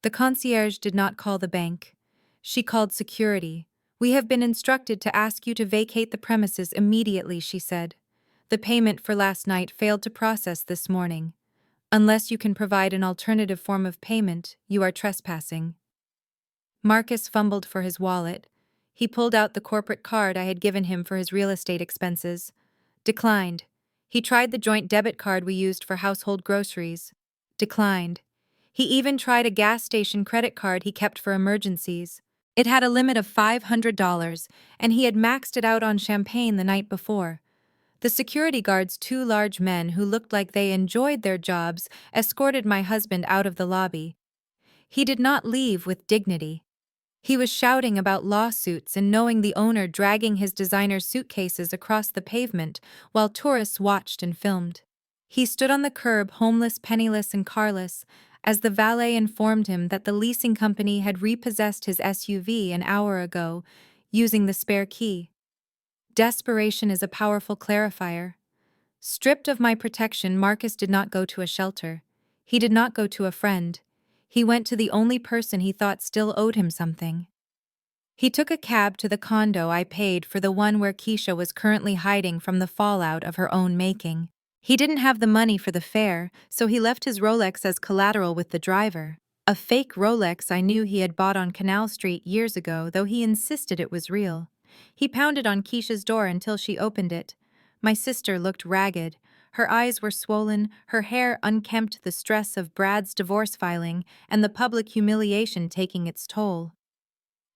The concierge did not call the bank. She called security. We have been instructed to ask you to vacate the premises immediately, she said. The payment for last night failed to process this morning. Unless you can provide an alternative form of payment, you are trespassing. Marcus fumbled for his wallet. He pulled out the corporate card I had given him for his real estate expenses. Declined. He tried the joint debit card we used for household groceries. Declined. He even tried a gas station credit card he kept for emergencies. It had a limit of $500, and he had maxed it out on champagne the night before. The security guards, two large men who looked like they enjoyed their jobs, escorted my husband out of the lobby. He did not leave with dignity. He was shouting about lawsuits and knowing the owner, dragging his designer suitcases across the pavement while tourists watched and filmed. He stood on the curb, homeless, penniless, and carless, as the valet informed him that the leasing company had repossessed his SUV an hour ago, using the spare key. Desperation is a powerful clarifier. Stripped of my protection, Marcus did not go to a shelter. He did not go to a friend. He went to the only person he thought still owed him something. He took a cab to the condo I paid for, the one where Keisha was currently hiding from the fallout of her own making. He didn't have the money for the fare, so he left his Rolex as collateral with the driver. A fake Rolex I knew he had bought on Canal Street years ago, though he insisted it was real. He pounded on Keisha's door until she opened it. My sister looked ragged. Her eyes were swollen, her hair unkempt, the stress of Brad's divorce filing and the public humiliation taking its toll.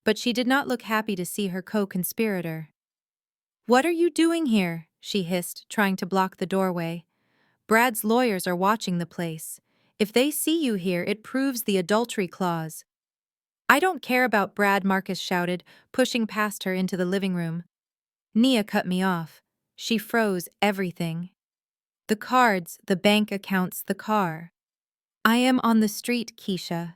But she did not look happy to see her co-conspirator. "What are you doing here?" she hissed, trying to block the doorway. "Brad's lawyers are watching the place. If they see you here, it proves the adultery clause. I don't care about Brad, Marcus shouted, pushing past her into the living room. Nia cut me off. She froze everything. The cards, the bank accounts, the car. I am on the street, Keisha.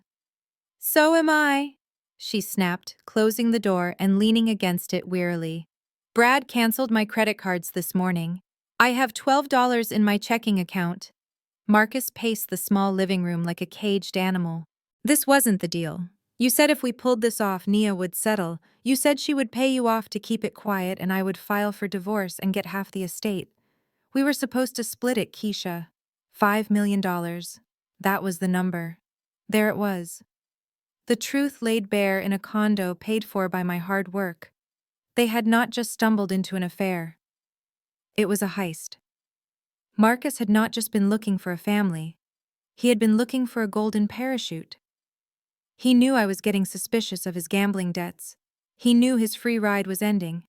So am I, she snapped, closing the door and leaning against it wearily. Brad canceled my credit cards this morning. I have $12 in my checking account. Marcus paced the small living room like a caged animal. This wasn't the deal. You said if we pulled this off, Nia would settle. You said she would pay you off to keep it quiet and I would file for divorce and get half the estate. We were supposed to split it, Keisha. $5 million. That was the number. There it was. The truth laid bare in a condo paid for by my hard work. They had not just stumbled into an affair. It was a heist. Marcus had not just been looking for a family. He had been looking for a golden parachute. He knew I was getting suspicious of his gambling debts. He knew his free ride was ending.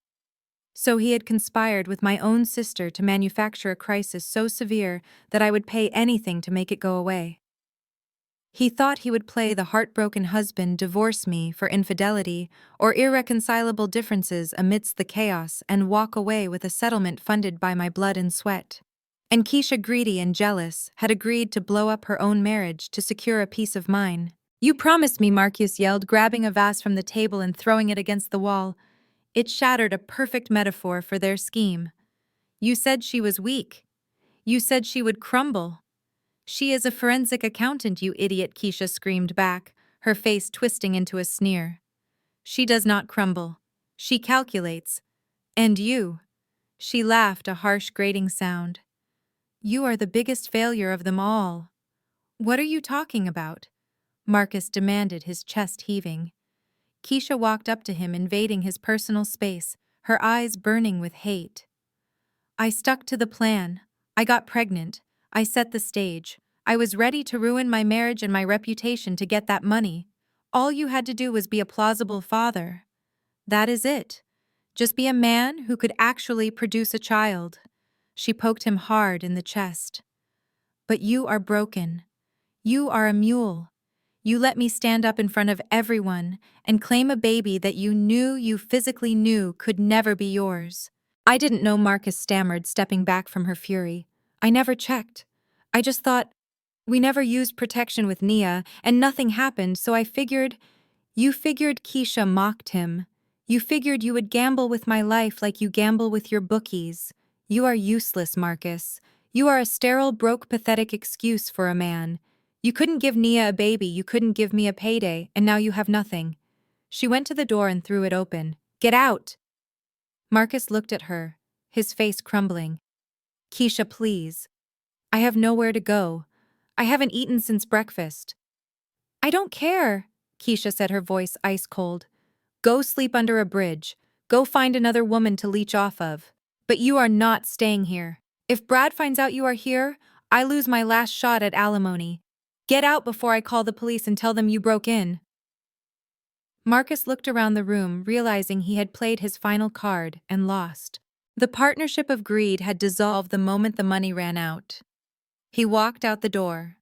So he had conspired with my own sister to manufacture a crisis so severe that I would pay anything to make it go away. He thought he would play the heartbroken husband, divorce me for infidelity or irreconcilable differences amidst the chaos, and walk away with a settlement funded by my blood and sweat. And Keisha, greedy and jealous, had agreed to blow up her own marriage to secure a piece of mine. You promised me, Marcus yelled, grabbing a vase from the table and throwing it against the wall. It shattered, a perfect metaphor for their scheme. You said she was weak. You said she would crumble. She is a forensic accountant, you idiot, Keisha screamed back, her face twisting into a sneer. She does not crumble. She calculates. And you. She laughed, a harsh, grating sound. You are the biggest failure of them all. What are you talking about? Marcus demanded, his chest heaving. Keisha walked up to him, invading his personal space, her eyes burning with hate. I stuck to the plan. I got pregnant. I set the stage. I was ready to ruin my marriage and my reputation to get that money. All you had to do was be a plausible father. That is it. Just be a man who could actually produce a child. She poked him hard in the chest. But you are broken. You are a mule. You let me stand up in front of everyone and claim a baby that you physically knew could never be yours. I didn't know, Marcus stammered, stepping back from her fury. I never checked. I just thought, we never used protection with Nia, and nothing happened, so I figured. You figured, Keisha mocked him. You figured you would gamble with my life like you gamble with your bookies. You are useless, Marcus. You are a sterile, broke, pathetic excuse for a man. You couldn't give Nia a baby, you couldn't give me a payday, and now you have nothing. She went to the door and threw it open. Get out! Marcus looked at her, his face crumbling. Keisha, please. I have nowhere to go. I haven't eaten since breakfast. I don't care, Keisha said, her voice ice cold. Go sleep under a bridge. Go find another woman to leech off of. But you are not staying here. If Brad finds out you are here, I lose my last shot at alimony. Get out before I call the police and tell them you broke in. Marcus looked around the room, realizing he had played his final card and lost. The partnership of greed had dissolved the moment the money ran out. He walked out the door.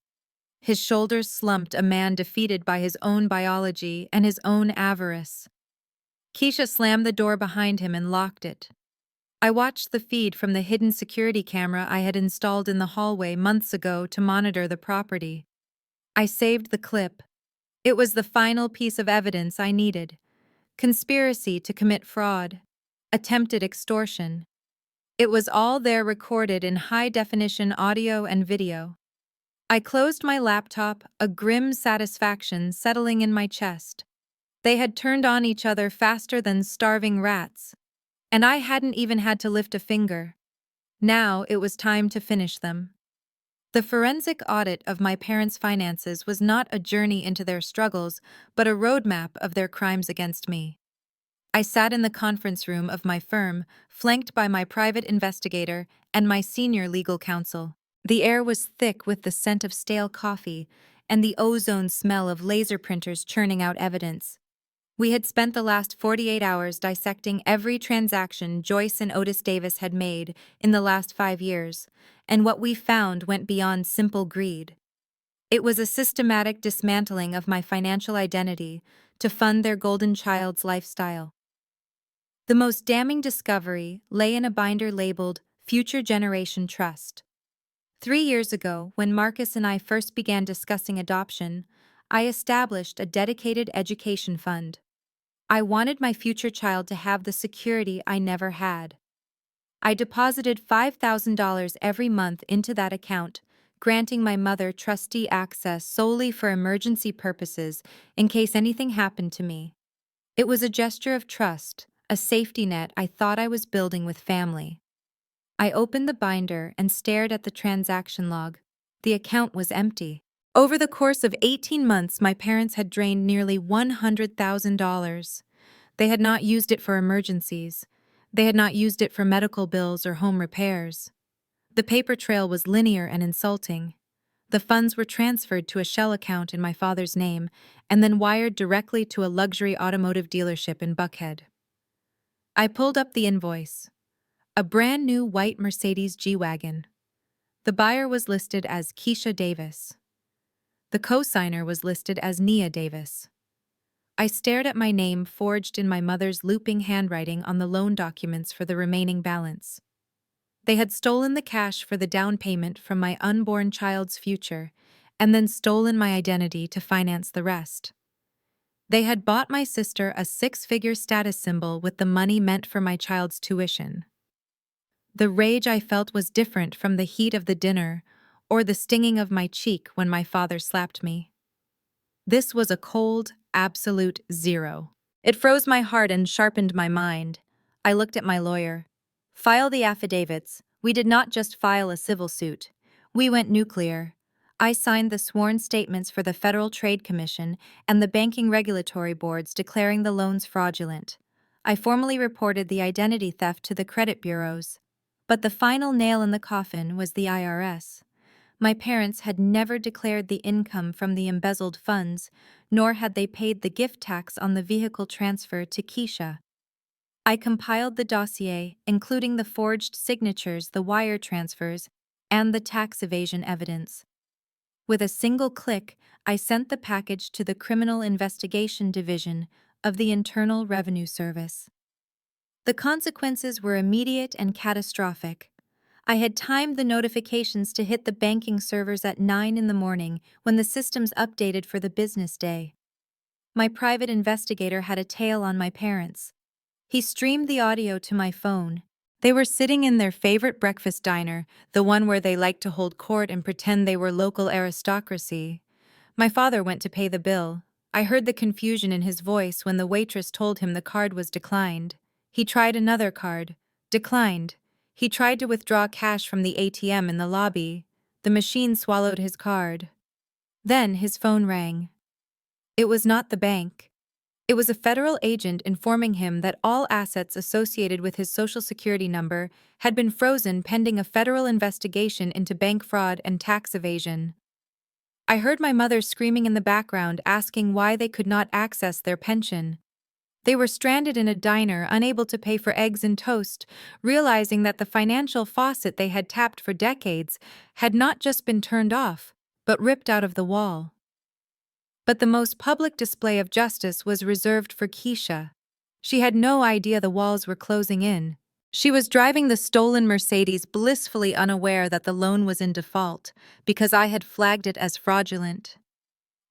His shoulders slumped, a man defeated by his own biology and his own avarice. Keisha slammed the door behind him and locked it. I watched the feed from the hidden security camera I had installed in the hallway months ago to monitor the property. I saved the clip. It was the final piece of evidence I needed. Conspiracy to commit fraud. Attempted extortion. It was all there, recorded in high-definition audio and video. I closed my laptop, a grim satisfaction settling in my chest. They had turned on each other faster than starving rats. And I hadn't even had to lift a finger. Now it was time to finish them. The forensic audit of my parents' finances was not a journey into their struggles, but a roadmap of their crimes against me. I sat in the conference room of my firm, flanked by my private investigator and my senior legal counsel. The air was thick with the scent of stale coffee and the ozone smell of laser printers churning out evidence. We had spent the last 48 hours dissecting every transaction Joyce and Otis Davis had made in the last 5 years, and what we found went beyond simple greed. It was a systematic dismantling of my financial identity to fund their golden child's lifestyle. The most damning discovery lay in a binder labeled Future Generation Trust. 3 years ago, when Marcus and I first began discussing adoption, I established a dedicated education fund. I wanted my future child to have the security I never had. I deposited $5,000 every month into that account, granting my mother trustee access solely for emergency purposes in case anything happened to me. It was a gesture of trust, a safety net I thought I was building with family. I opened the binder and stared at the transaction log. The account was empty. Over the course of 18 months, my parents had drained nearly $100,000. They had not used it for emergencies. They had not used it for medical bills or home repairs. The paper trail was linear and insulting. The funds were transferred to a shell account in my father's name and then wired directly to a luxury automotive dealership in Buckhead. I pulled up the invoice. A brand new white Mercedes G-Wagon. The buyer was listed as Keisha Davis. The co-signer was listed as Nia Davis. I stared at my name forged in my mother's looping handwriting on the loan documents for the remaining balance. They had stolen the cash for the down payment from my unborn child's future, and then stolen my identity to finance the rest. They had bought my sister a six-figure status symbol with the money meant for my child's tuition. The rage I felt was different from the heat of the dinner or the stinging of my cheek when my father slapped me. This was a cold, absolute zero. It froze my heart and sharpened my mind. I looked at my lawyer. File the affidavits. We did not just file a civil suit. We went nuclear. I signed the sworn statements for the Federal Trade Commission and the banking regulatory boards declaring the loans fraudulent. I formally reported the identity theft to the credit bureaus. But the final nail in the coffin was the IRS. My parents had never declared the income from the embezzled funds, nor had they paid the gift tax on the vehicle transfer to Keisha. I compiled the dossier, including the forged signatures, the wire transfers, and the tax evasion evidence. With a single click, I sent the package to the Criminal Investigation Division of the Internal Revenue Service. The consequences were immediate and catastrophic. I had timed the notifications to hit the banking servers at 9 in the morning when the systems updated for the business day. My private investigator had a tail on my parents. He streamed the audio to my phone. They were sitting in their favorite breakfast diner, the one where they liked to hold court and pretend they were local aristocracy. My father went to pay the bill. I heard the confusion in his voice when the waitress told him the card was declined. He tried another card. Declined. He tried to withdraw cash from the ATM in the lobby. The machine swallowed his card. Then his phone rang. It was not the bank. It was a federal agent informing him that all assets associated with his Social Security number had been frozen pending a federal investigation into bank fraud and tax evasion. I heard my mother screaming in the background, asking why they could not access their pension. They were stranded in a diner, unable to pay for eggs and toast, realizing that the financial faucet they had tapped for decades had not just been turned off, but ripped out of the wall. But the most public display of justice was reserved for Keisha. She had no idea the walls were closing in. She was driving the stolen Mercedes, blissfully unaware that the loan was in default, because I had flagged it as fraudulent.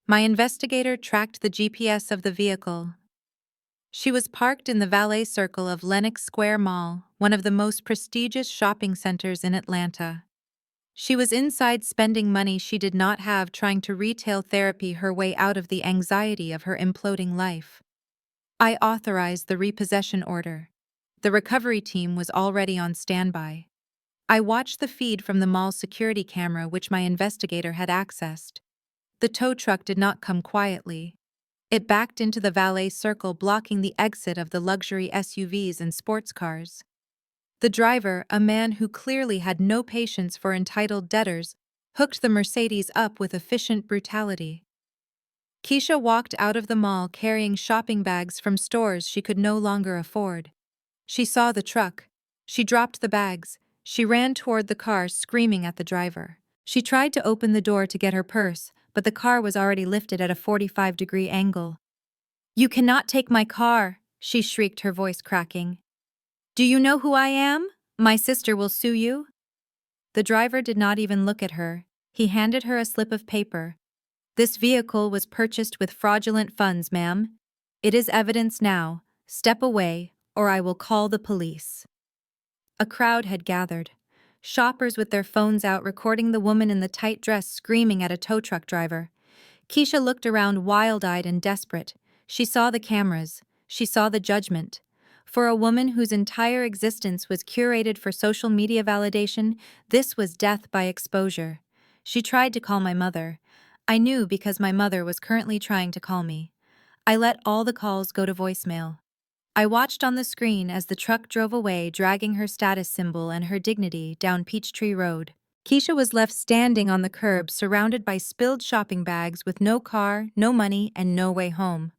My investigator tracked the GPS of the vehicle. She was parked in the valet circle of Lenox Square Mall, one of the most prestigious shopping centers in Atlanta. She was inside spending money she did not have, trying to retail therapy her way out of the anxiety of her imploding life. I authorized the repossession order. The recovery team was already on standby. I watched the feed from the mall's security camera, which my investigator had accessed. The tow truck did not come quietly. It backed into the valet circle, blocking the exit of the luxury SUVs and sports cars. The driver, a man who clearly had no patience for entitled debtors, hooked the Mercedes up with efficient brutality. Keisha walked out of the mall carrying shopping bags from stores she could no longer afford. She saw the truck. She dropped the bags. She ran toward the car, screaming at the driver. She tried to open the door to get her purse, but the car was already lifted at a 45-degree angle. "You cannot take my car," she shrieked, her voice cracking. "Do you know who I am? My sister will sue you." The driver did not even look at her. He handed her a slip of paper. "This vehicle was purchased with fraudulent funds, ma'am. It is evidence now. Step away, or I will call the police." A crowd had gathered. Shoppers with their phones out recording the woman in the tight dress screaming at a tow truck driver. Keisha looked around wild-eyed and desperate. She saw the cameras. She saw the judgment. For a woman whose entire existence was curated for social media validation, this was death by exposure. She tried to call my mother. I knew because my mother was currently trying to call me. I let all the calls go to voicemail. I watched on the screen as the truck drove away, dragging her status symbol and her dignity down Peachtree Road. Keisha was left standing on the curb, surrounded by spilled shopping bags with no car, no money, and no way home.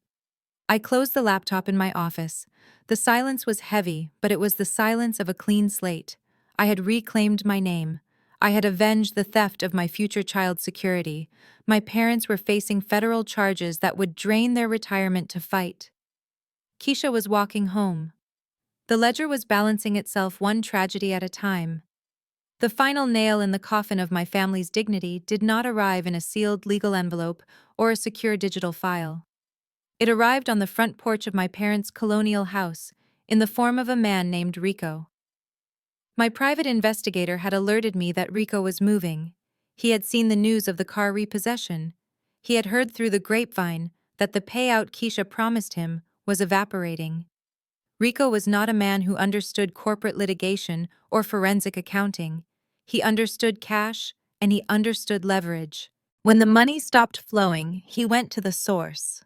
I closed the laptop in my office. The silence was heavy, but it was the silence of a clean slate. I had reclaimed my name. I had avenged the theft of my future child's security. My parents were facing federal charges that would drain their retirement to fight. Keisha was walking home. The ledger was balancing itself one tragedy at a time. The final nail in the coffin of my family's dignity did not arrive in a sealed legal envelope or a secure digital file. It arrived on the front porch of my parents' colonial house, in the form of a man named Rico. My private investigator had alerted me that Rico was moving. He had seen the news of the car repossession. He had heard through the grapevine that the payout Keisha promised him was evaporating. Rico was not a man who understood corporate litigation or forensic accounting. He understood cash, and he understood leverage. When the money stopped flowing, he went to the source.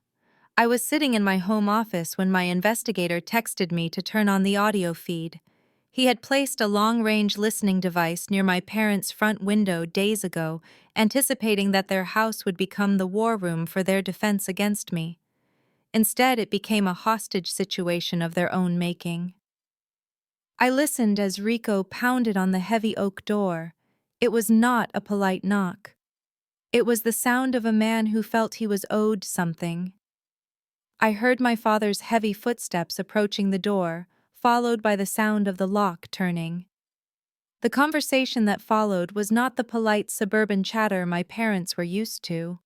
I was sitting in my home office when my investigator texted me to turn on the audio feed. He had placed a long-range listening device near my parents' front window days ago, anticipating that their house would become the war room for their defense against me. Instead, it became a hostage situation of their own making. I listened as Rico pounded on the heavy oak door. It was not a polite knock. It was the sound of a man who felt he was owed something. I heard my father's heavy footsteps approaching the door, followed by the sound of the lock turning. The conversation that followed was not the polite suburban chatter my parents were used to.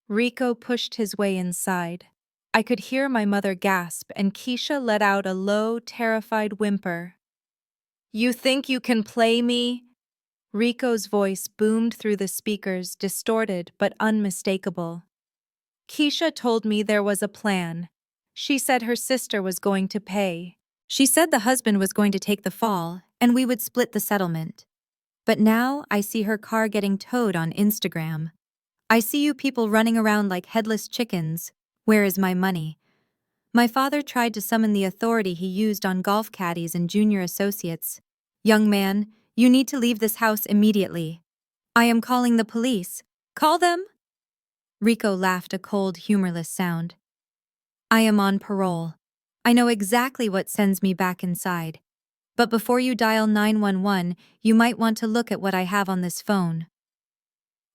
Rico pushed his way inside. I could hear my mother gasp, and Keisha let out a low, terrified whimper. "You think you can play me?" Rico's voice boomed through the speakers, distorted but unmistakable. "Keisha told me there was a plan. She said her sister was going to pay. She said the husband was going to take the fall, and we would split the settlement. But now I see her car getting towed on Instagram. I see you people running around like headless chickens. Where is my money?" My father tried to summon the authority he used on golf caddies and junior associates. "Young man, you need to leave this house immediately. I am calling the police. Call them?" Rico laughed, a cold, humorless sound. "I am on parole. I know exactly what sends me back inside. But before you dial 911, you might want to look at what I have on this phone."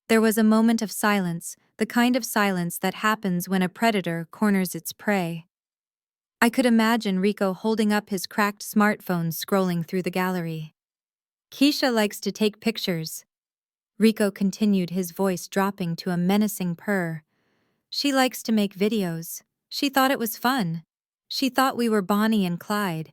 There was a moment of silence, the kind of silence that happens when a predator corners its prey. I could imagine Rico holding up his cracked smartphone, scrolling through the gallery. "Keisha likes to take pictures." Rico continued, his voice dropping to a menacing purr. "She likes to make videos. She thought it was fun. She thought we were Bonnie and Clyde.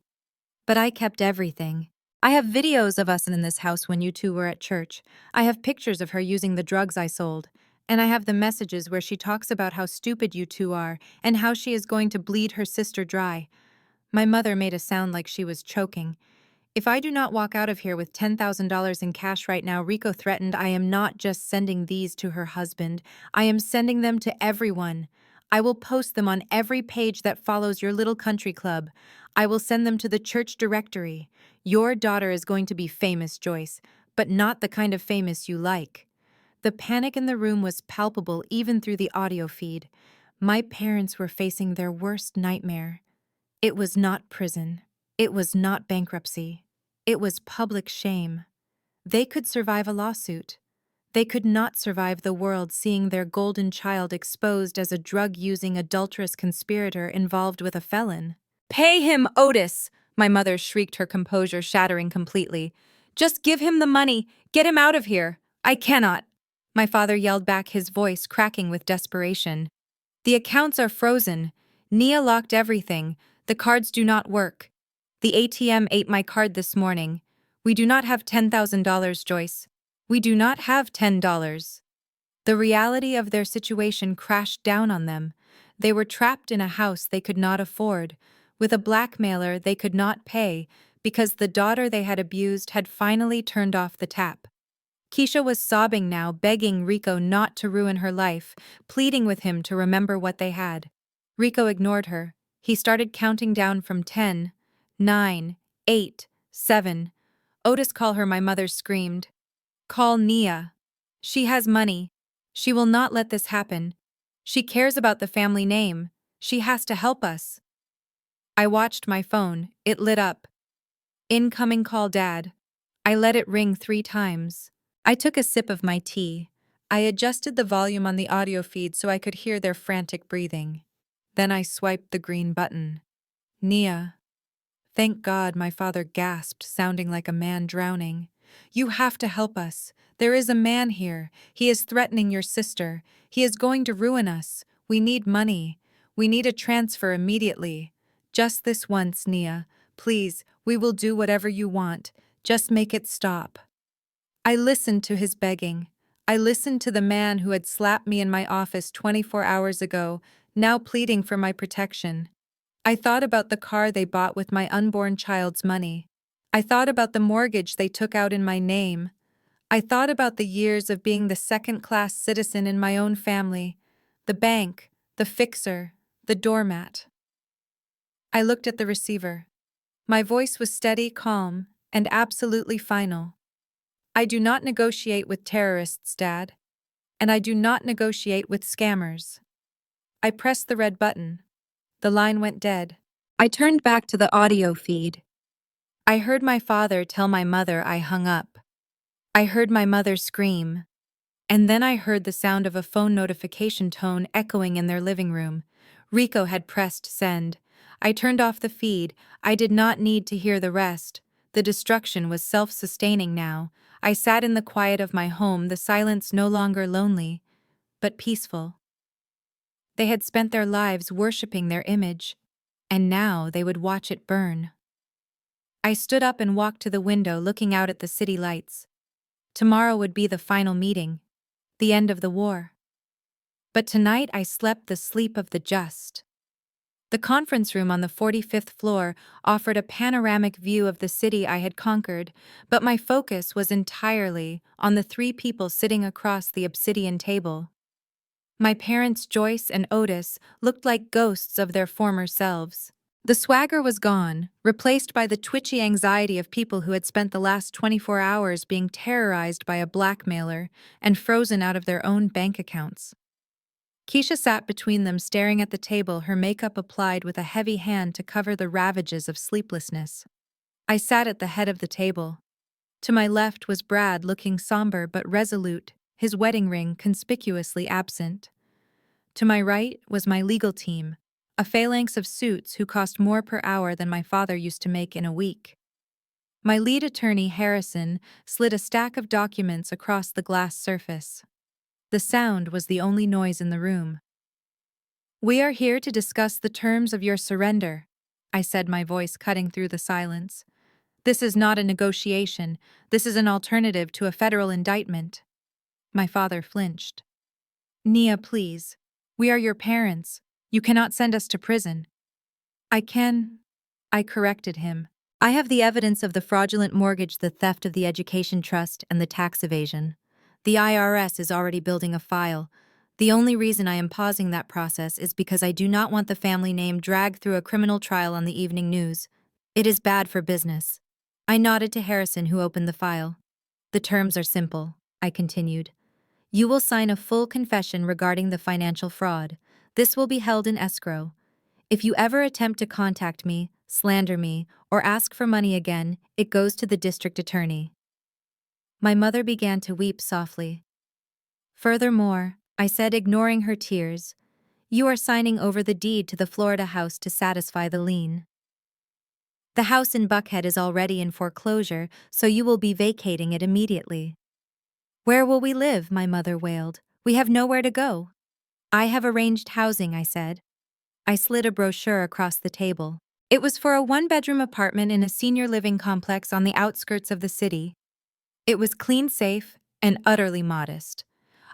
But I kept everything. I have videos of us in this house when you two were at church. I have pictures of her using the drugs I sold. And I have the messages where she talks about how stupid you two are and how she is going to bleed her sister dry." My mother made a sound like she was choking. "If I do not walk out of here with $10,000 in cash right now," Rico threatened, "I am not just sending these to her husband. I am sending them to everyone. I will post them on every page that follows your little country club. I will send them to the church directory. Your daughter is going to be famous, Joyce, but not the kind of famous you like." The panic in the room was palpable even through the audio feed. My parents were facing their worst nightmare. It was not prison. It was not bankruptcy. It was public shame. They could survive a lawsuit. They could not survive the world seeing their golden child exposed as a drug-using adulterous conspirator involved with a felon. "Pay him, Otis!" My mother shrieked, her composure shattering completely. "Just give him the money! Get him out of here! I cannot!" My father yelled back, his voice cracking with desperation. "The accounts are frozen. Nia locked everything. The cards do not work. The ATM ate my card this morning. We do not have $10,000, Joyce. We do not have $10." The reality of their situation crashed down on them. They were trapped in a house they could not afford, with a blackmailer they could not pay because the daughter they had abused had finally turned off the tap. Keisha was sobbing now, begging Rico not to ruin her life, pleading with him to remember what they had. Rico ignored her. He started counting down from 10, 9, 8, 7. "Otis, call her," my mother screamed. "Call Nia. She has money. She will not let this happen. She cares about the family name. She has to help us." I watched my phone. It lit up. "Incoming call, Dad." I let it ring 3 times. I took a sip of my tea. I adjusted the volume on the audio feed so I could hear their frantic breathing. Then I swiped the green button. "Nia." "Thank God," my father gasped, sounding like a man drowning. "You have to help us. There is a man here. He is threatening your sister. He is going to ruin us. We need money. We need a transfer immediately. Just this once, Nia. Please, we will do whatever you want. Just make it stop." I listened to his begging. I listened to the man who had slapped me in my office 24 hours ago, now pleading for my protection. I thought about the car they bought with my unborn child's money. I thought about the mortgage they took out in my name. I thought about the years of being the second-class citizen in my own family, the bank, the fixer, the doormat. I looked at the receiver. My voice was steady, calm, and absolutely final. "I do not negotiate with terrorists, Dad. And I do not negotiate with scammers." I pressed the red button. The line went dead. I turned back to the audio feed. I heard my father tell my mother I hung up. I heard my mother scream. And then I heard the sound of a phone notification tone echoing in their living room. Rico had pressed send. I turned off the feed. I did not need to hear the rest. The destruction was self-sustaining now. I sat in the quiet of my home, the silence no longer lonely, but peaceful. They had spent their lives worshipping their image, and now they would watch it burn. I stood up and walked to the window, looking out at the city lights. Tomorrow would be the final meeting, the end of the war. But tonight I slept the sleep of the just. The conference room on the 45th floor offered a panoramic view of the city I had conquered, but my focus was entirely on the 3 people sitting across the obsidian table. My parents, Joyce and Otis, looked like ghosts of their former selves. The swagger was gone, replaced by the twitchy anxiety of people who had spent the last 24 hours being terrorized by a blackmailer and frozen out of their own bank accounts. Keisha sat between them, staring at the table, her makeup applied with a heavy hand to cover the ravages of sleeplessness. I sat at the head of the table. To my left was Brad, looking somber but resolute, his wedding ring conspicuously absent. To my right was my legal team, a phalanx of suits who cost more per hour than my father used to make in a week. My lead attorney, Harrison, slid a stack of documents across the glass surface. The sound was the only noise in the room. "We are here to discuss the terms of your surrender," I said, my voice cutting through the silence. "This is not a negotiation. This is an alternative to a federal indictment." My father flinched. "Nia, please. We are your parents. You cannot send us to prison." "I can," I corrected him. "I have the evidence of the fraudulent mortgage, the theft of the education trust, and the tax evasion. The IRS is already building a file. The only reason I am pausing that process is because I do not want the family name dragged through a criminal trial on the evening news. It is bad for business." I nodded to Harrison, who opened the file. "The terms are simple," I continued. "You will sign a full confession regarding the financial fraud. This will be held in escrow. If you ever attempt to contact me, slander me, or ask for money again, it goes to the district attorney." My mother began to weep softly. Furthermore, I said, ignoring her tears, you are signing over the deed to the Florida house to satisfy the lien. The house in Buckhead is already in foreclosure, so you will be vacating it immediately. Where will we live? My mother wailed. We have nowhere to go. I have arranged housing, I said. I slid a brochure across the table. It was for a one-bedroom apartment in a senior living complex on the outskirts of the city. It was clean, safe, and utterly modest.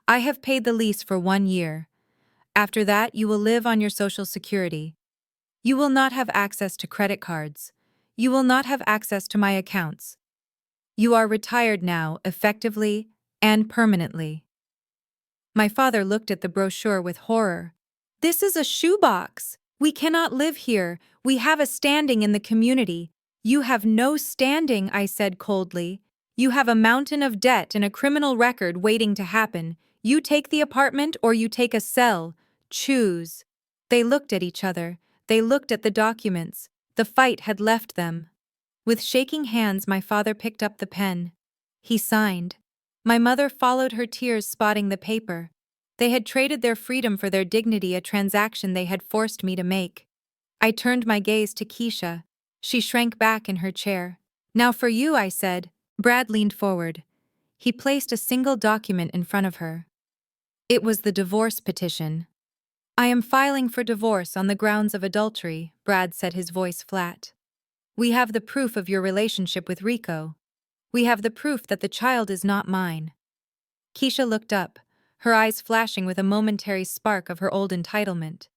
I have paid the lease for 1 year. After that, you will live on your Social Security. You will not have access to credit cards. You will not have access to my accounts. You are retired now, effectively and permanently. My father looked at the brochure with horror. This is a shoebox. We cannot live here. We have a standing in the community. You have no standing, I said coldly. You have a mountain of debt and a criminal record waiting to happen. You take the apartment or you take a cell. Choose. They looked at each other. They looked at the documents. The fight had left them. With shaking hands, my father picked up the pen. He signed. My mother followed her tears, spotting the paper. They had traded their freedom for their dignity, a transaction they had forced me to make. I turned my gaze to Keisha. She shrank back in her chair. Now for you, I said. Brad leaned forward. He placed a single document in front of her. It was the divorce petition. I am filing for divorce on the grounds of adultery, Brad said, his voice flat. We have the proof of your relationship with Rico. We have the proof that the child is not mine. Keisha looked up, her eyes flashing with a momentary spark of her old entitlement.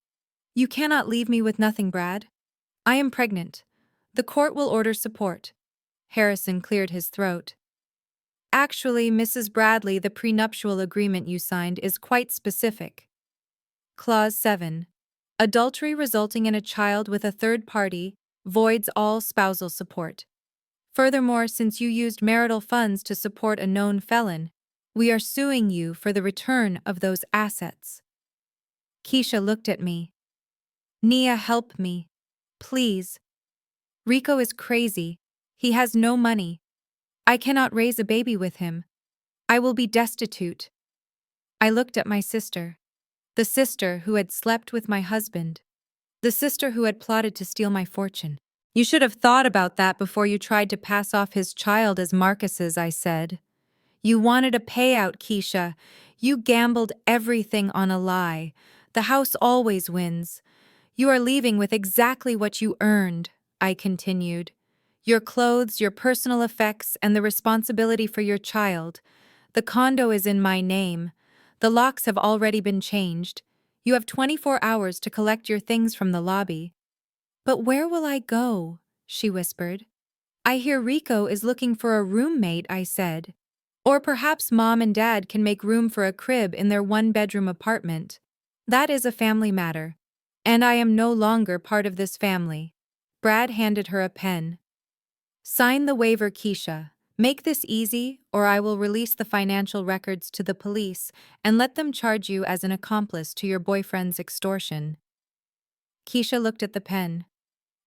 You cannot leave me with nothing, Brad. I am pregnant. The court will order support. Harrison cleared his throat. Actually, Mrs. Bradley, the prenuptial agreement you signed is quite specific. Clause 7. Adultery resulting in a child with a third party voids all spousal support. Furthermore, since you used marital funds to support a known felon, we are suing you for the return of those assets. Keisha looked at me. Nia, help me. Please. Rico is crazy. He has no money. I cannot raise a baby with him. I will be destitute. I looked at my sister. The sister who had slept with my husband. The sister who had plotted to steal my fortune. You should have thought about that before you tried to pass off his child as Marcus's, I said. You wanted a payout, Keisha. You gambled everything on a lie. The house always wins. You are leaving with exactly what you earned, I continued. Your clothes, your personal effects, and the responsibility for your child. The condo is in my name. The locks have already been changed. You have 24 hours to collect your things from the lobby. But where will I go? She whispered. I hear Rico is looking for a roommate, I said. Or perhaps Mom and Dad can make room for a crib in their one-bedroom apartment. That is a family matter. And I am no longer part of this family. Brad handed her a pen. Sign the waiver, Keisha. Make this easy, or I will release the financial records to the police and let them charge you as an accomplice to your boyfriend's extortion. Keisha looked at the pen.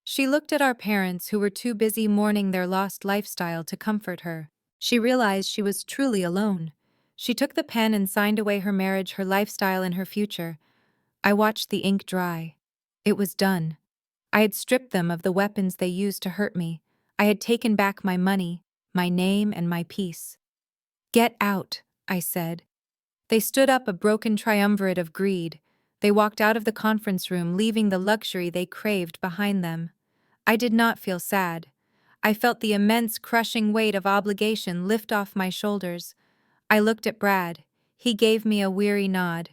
She looked at our parents, who were too busy mourning their lost lifestyle to comfort her. She realized she was truly alone. She took the pen and signed away her marriage, her lifestyle, and her future. I watched the ink dry. It was done. I had stripped them of the weapons they used to hurt me. I had taken back my money, my name, and my peace. Get out, I said. They stood up, a broken triumvirate of greed. They walked out of the conference room, leaving the luxury they craved behind them. I did not feel sad. I felt the immense, crushing weight of obligation lift off my shoulders. I looked at Brad. He gave me a weary nod.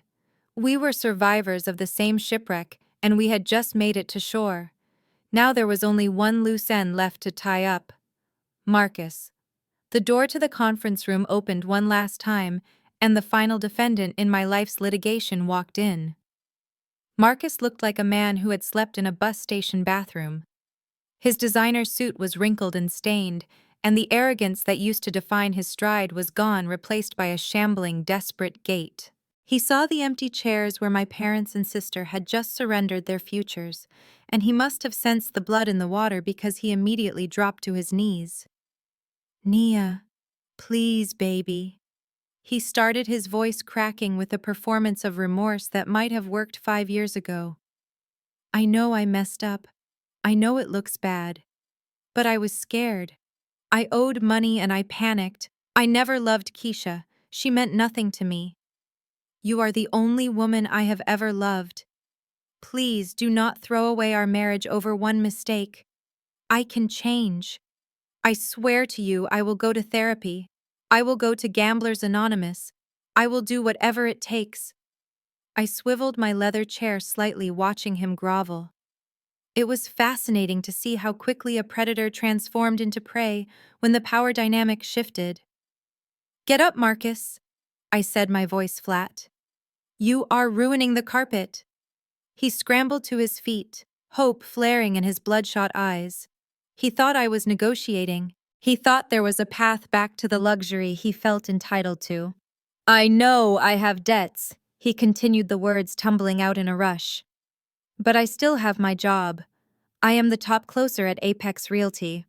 We were survivors of the same shipwreck, and we had just made it to shore. Now there was only one loose end left to tie up. Marcus. The door to the conference room opened one last time, and the final defendant in my life's litigation walked in. Marcus looked like a man who had slept in a bus station bathroom. His designer suit was wrinkled and stained, and the arrogance that used to define his stride was gone, replaced by a shambling, desperate gait. He saw the empty chairs where my parents and sister had just surrendered their futures, and he must have sensed the blood in the water because he immediately dropped to his knees. Nia, please, baby. He started, his voice cracking with a performance of remorse that might have worked 5 years ago. I know I messed up. I know it looks bad. But I was scared. I owed money and I panicked. I never loved Keisha. She meant nothing to me. You are the only woman I have ever loved. Please do not throw away our marriage over one mistake. I can change. I swear to you I will go to therapy. I will go to Gamblers Anonymous. I will do whatever it takes. I swiveled my leather chair slightly, watching him grovel. It was fascinating to see how quickly a predator transformed into prey when the power dynamic shifted. Get up, Marcus, I said, my voice flat. You are ruining the carpet. He scrambled to his feet, hope flaring in his bloodshot eyes. He thought I was negotiating. He thought there was a path back to the luxury he felt entitled to. I know I have debts, he continued, the words tumbling out in a rush. But I still have my job. I am the top closer at Apex Realty.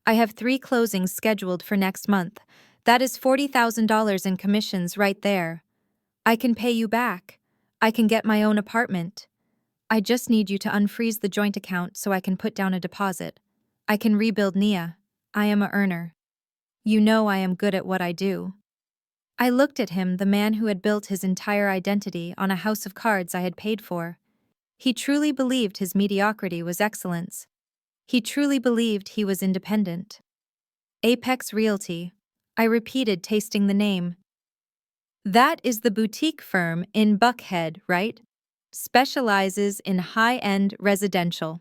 I have 3 closings scheduled for next month. That is $40,000 in commissions right there. I can pay you back. I can get my own apartment. I just need you to unfreeze the joint account so I can put down a deposit. I can rebuild Nia. I am a earner. You know I am good at what I do. I looked at him, the man who had built his entire identity on a house of cards I had paid for. He truly believed his mediocrity was excellence. He truly believed he was independent. Apex Realty, I repeated, tasting the name. That is the boutique firm in Buckhead, right? Specializes in high-end residential.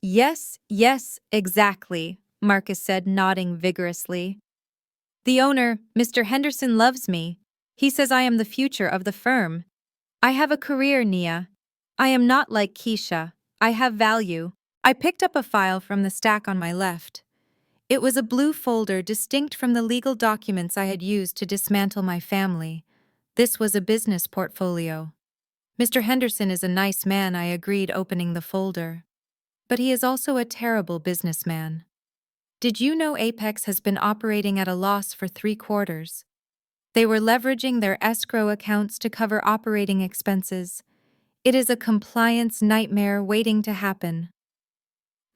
Yes, exactly, Marcus said, nodding vigorously. The owner, Mr. Henderson, loves me. He says I am the future of the firm. I have a career, Nia. I am not like Keisha. I have value. I picked up a file from the stack on my left. It was a blue folder distinct from the legal documents I had used to dismantle my family. This was a business portfolio. Mr. Henderson is a nice man, I agreed, opening the folder. But he is also a terrible businessman. Did you know Apex has been operating at a loss for 3 quarters? They were leveraging their escrow accounts to cover operating expenses. It is a compliance nightmare waiting to happen.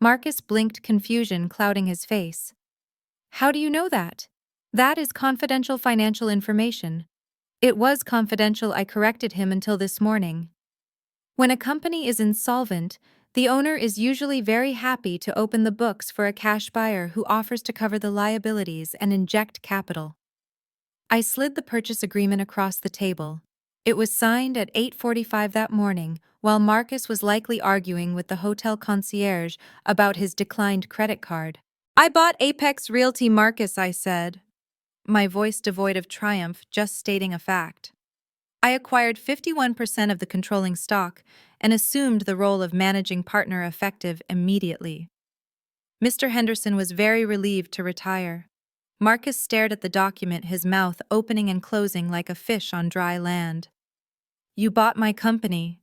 Marcus blinked, confusion clouding his face. How do you know that? That is confidential financial information. It was confidential, I corrected him, until this morning. When a company is insolvent, the owner is usually very happy to open the books for a cash buyer who offers to cover the liabilities and inject capital. I slid the purchase agreement across the table. It was signed at 8:45 that morning, while Marcus was likely arguing with the hotel concierge about his declined credit card. I bought Apex Realty, Marcus, I said, my voice devoid of triumph, just stating a fact. I acquired 51% of the controlling stock and assumed the role of managing partner effective immediately. Mr. Henderson was very relieved to retire. Marcus stared at the document, his mouth opening and closing like a fish on dry land. You bought my company.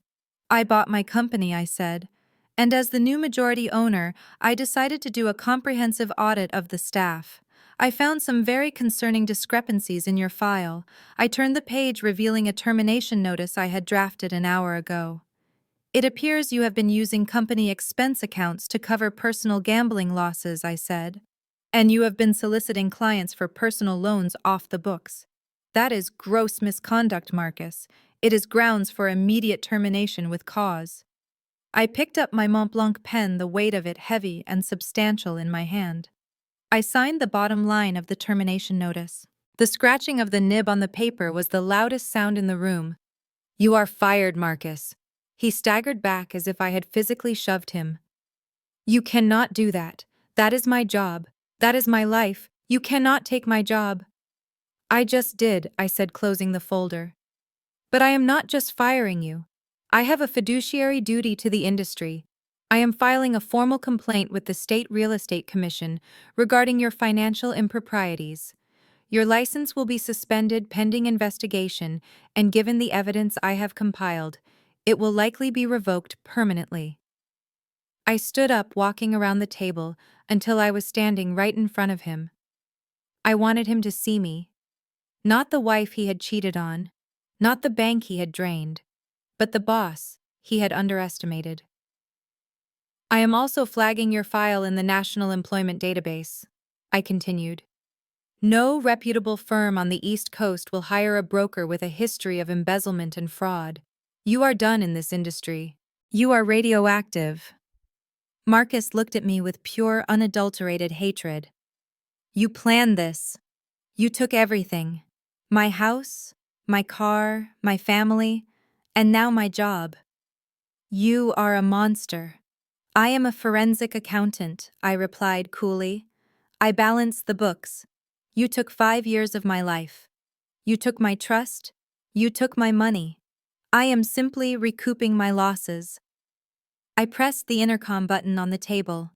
I bought my company, I said. And as the new majority owner, I decided to do a comprehensive audit of the staff. I found some very concerning discrepancies in your file. I turned the page, revealing a termination notice I had drafted an hour ago. It appears you have been using company expense accounts to cover personal gambling losses, I said. And you have been soliciting clients for personal loans off the books. That is gross misconduct, Marcus. It is grounds for immediate termination with cause. I picked up my Mont Blanc pen, the weight of it heavy and substantial in my hand. I signed the bottom line of the termination notice. The scratching of the nib on the paper was the loudest sound in the room. You are fired, Marcus. He staggered back as if I had physically shoved him. You cannot do that. That is my job. That is my life. You cannot take my job. I just did, I said, closing the folder. But I am not just firing you. I have a fiduciary duty to the industry. I am filing a formal complaint with the State Real Estate Commission regarding your financial improprieties. Your license will be suspended pending investigation, and given the evidence I have compiled, it will likely be revoked permanently. I stood up, walking around the table until I was standing right in front of him. I wanted him to see me. Not the wife he had cheated on, not the bank he had drained, but the boss he had underestimated. I am also flagging your file in the National Employment Database, I continued. No reputable firm on the East Coast will hire a broker with a history of embezzlement and fraud. You are done in this industry. You are radioactive. Marcus looked at me with pure, unadulterated hatred. You planned this. You took everything. My house, my car, my family, and now my job. You are a monster. I am a forensic accountant, I replied coolly. I balance the books. You took 5 years of my life. You took my trust. You took my money. I am simply recouping my losses. I pressed the intercom button on the table.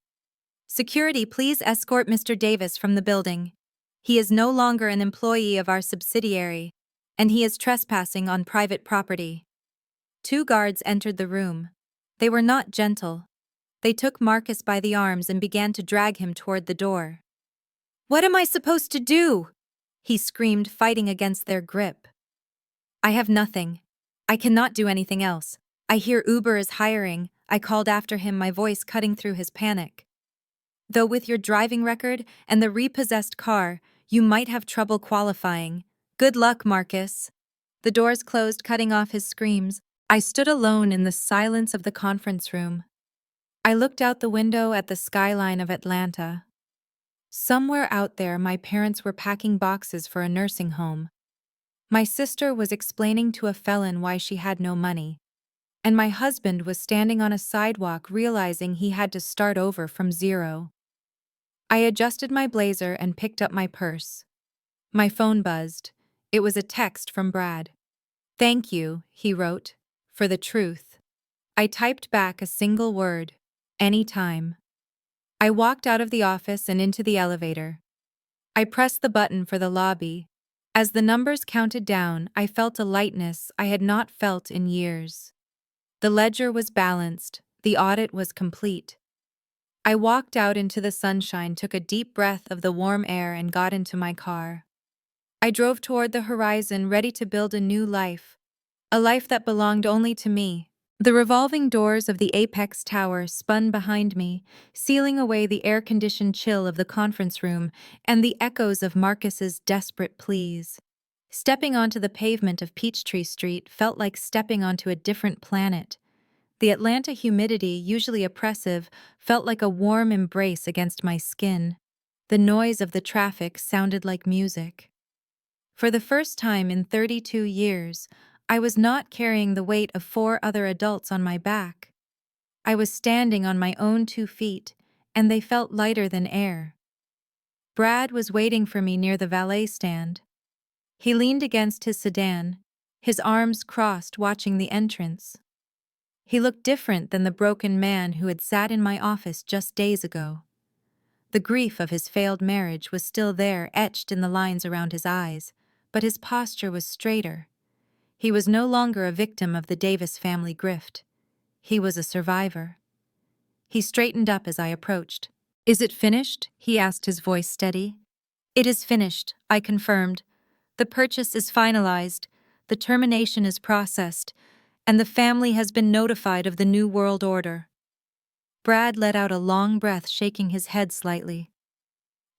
Security, please escort Mr. Davis from the building. He is no longer an employee of our subsidiary, and he is trespassing on private property. 2 guards entered the room. They were not gentle. They took Marcus by the arms and began to drag him toward the door. What am I supposed to do? He screamed, fighting against their grip. I have nothing. I cannot do anything else. I hear Uber is hiring, I called after him, my voice cutting through his panic. Though with your driving record and the repossessed car, you might have trouble qualifying. Good luck, Marcus. The doors closed, cutting off his screams. I stood alone in the silence of the conference room. I looked out the window at the skyline of Atlanta. Somewhere out there, my parents were packing boxes for a nursing home. My sister was explaining to a felon why she had no money. And my husband was standing on a sidewalk realizing he had to start over from zero. I adjusted my blazer and picked up my purse. My phone buzzed. It was a text from Brad. Thank you, he wrote, for the truth. I typed back a single word. Anytime. I walked out of the office and into the elevator. I pressed the button for the lobby. As the numbers counted down, I felt a lightness I had not felt in years. The ledger was balanced, the audit was complete. I walked out into the sunshine, took a deep breath of the warm air, and got into my car. I drove toward the horizon, ready to build a new life, a life that belonged only to me. The revolving doors of the Apex Tower spun behind me, sealing away the air-conditioned chill of the conference room and the echoes of Marcus's desperate pleas. Stepping onto the pavement of Peachtree Street felt like stepping onto a different planet. The Atlanta humidity, usually oppressive, felt like a warm embrace against my skin. The noise of the traffic sounded like music. For the first time in 32 years, I was not carrying the weight of 4 other adults on my back. I was standing on my own 2 feet, and they felt lighter than air. Brad was waiting for me near the valet stand. He leaned against his sedan, his arms crossed, watching the entrance. He looked different than the broken man who had sat in my office just days ago. The grief of his failed marriage was still there, etched in the lines around his eyes, but his posture was straighter. He was no longer a victim of the Davis family grift. He was a survivor. He straightened up as I approached. Is it finished? He asked, his voice steady. It is finished, I confirmed. The purchase is finalized, the termination is processed, and the family has been notified of the new world order. Brad let out a long breath, shaking his head slightly.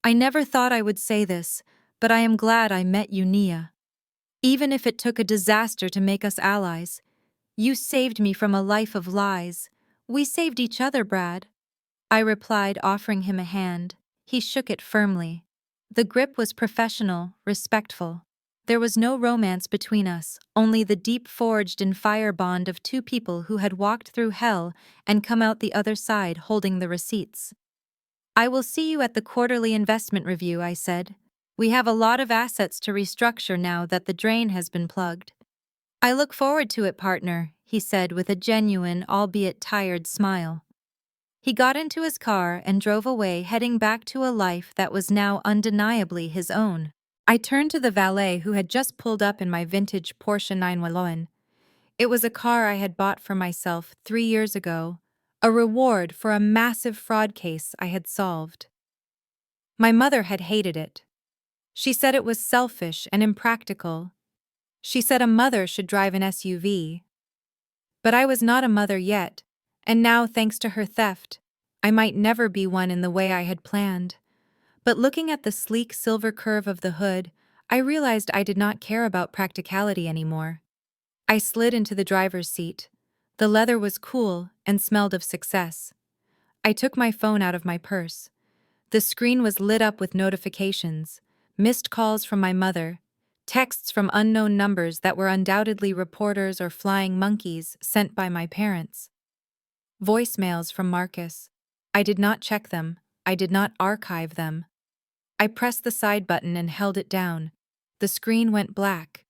I never thought I would say this, but I am glad I met you, Nia. Even if it took a disaster to make us allies, you saved me from a life of lies. We saved each other, Brad. I replied, offering him a hand. He shook it firmly. The grip was professional, respectful. There was no romance between us, only the deep forged-in-fire bond of 2 people who had walked through hell and come out the other side holding the receipts. I will see you at the quarterly investment review, I said. We have a lot of assets to restructure now that the drain has been plugged. I look forward to it, partner, he said with a genuine, albeit tired smile. He got into his car and drove away, heading back to a life that was now undeniably his own. I turned to the valet who had just pulled up in my vintage Porsche 911. It was a car I had bought for myself 3 years ago, a reward for a massive fraud case I had solved. My mother had hated it. She said it was selfish and impractical. She said a mother should drive an SUV. But I was not a mother yet, and now, thanks to her theft, I might never be one in the way I had planned. But looking at the sleek silver curve of the hood, I realized I did not care about practicality anymore. I slid into the driver's seat. The leather was cool and smelled of success. I took my phone out of my purse. The screen was lit up with notifications, missed calls from my mother, texts from unknown numbers that were undoubtedly reporters or flying monkeys sent by my parents. Voicemails from Marcus. I did not check them. I did not archive them. I pressed the side button and held it down. The screen went black.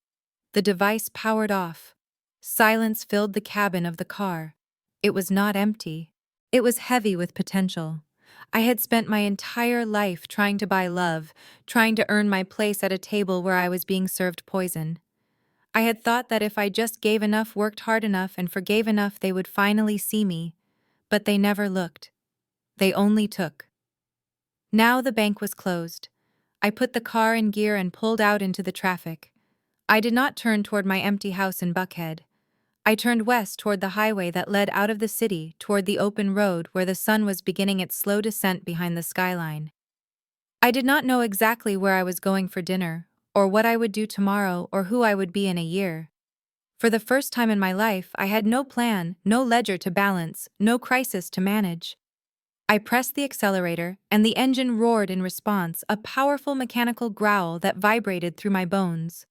The device powered off. Silence filled the cabin of the car. It was not empty. It was heavy with potential. I had spent my entire life trying to buy love, trying to earn my place at a table where I was being served poison. I had thought that if I just gave enough, worked hard enough, and forgave enough, they would finally see me. But they never looked. They only took. Now the bank was closed. I put the car in gear and pulled out into the traffic. I did not turn toward my empty house in Buckhead. I turned west toward the highway that led out of the city toward the open road where the sun was beginning its slow descent behind the skyline. I did not know exactly where I was going for dinner, or what I would do tomorrow, or who I would be in a year. For the first time in my life, I had no plan, no ledger to balance, no crisis to manage. I pressed the accelerator, and the engine roared in response, a powerful mechanical growl that vibrated through my bones.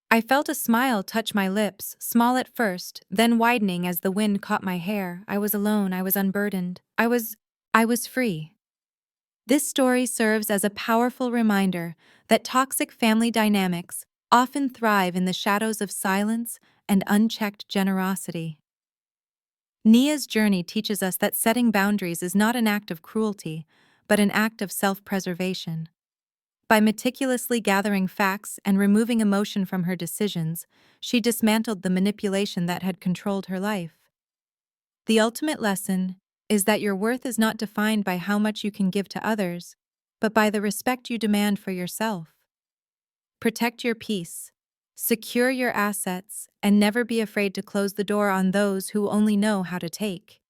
I felt a smile touch my lips, small at first, then widening as the wind caught my hair. I was alone, I was unburdened. I was free. This story serves as a powerful reminder that toxic family dynamics often thrive in the shadows of silence and unchecked generosity. Nia's journey teaches us that setting boundaries is not an act of cruelty, but an act of self-preservation. By meticulously gathering facts and removing emotion from her decisions, she dismantled the manipulation that had controlled her life. The ultimate lesson is that your worth is not defined by how much you can give to others, but by the respect you demand for yourself. Protect your peace, secure your assets, and never be afraid to close the door on those who only know how to take.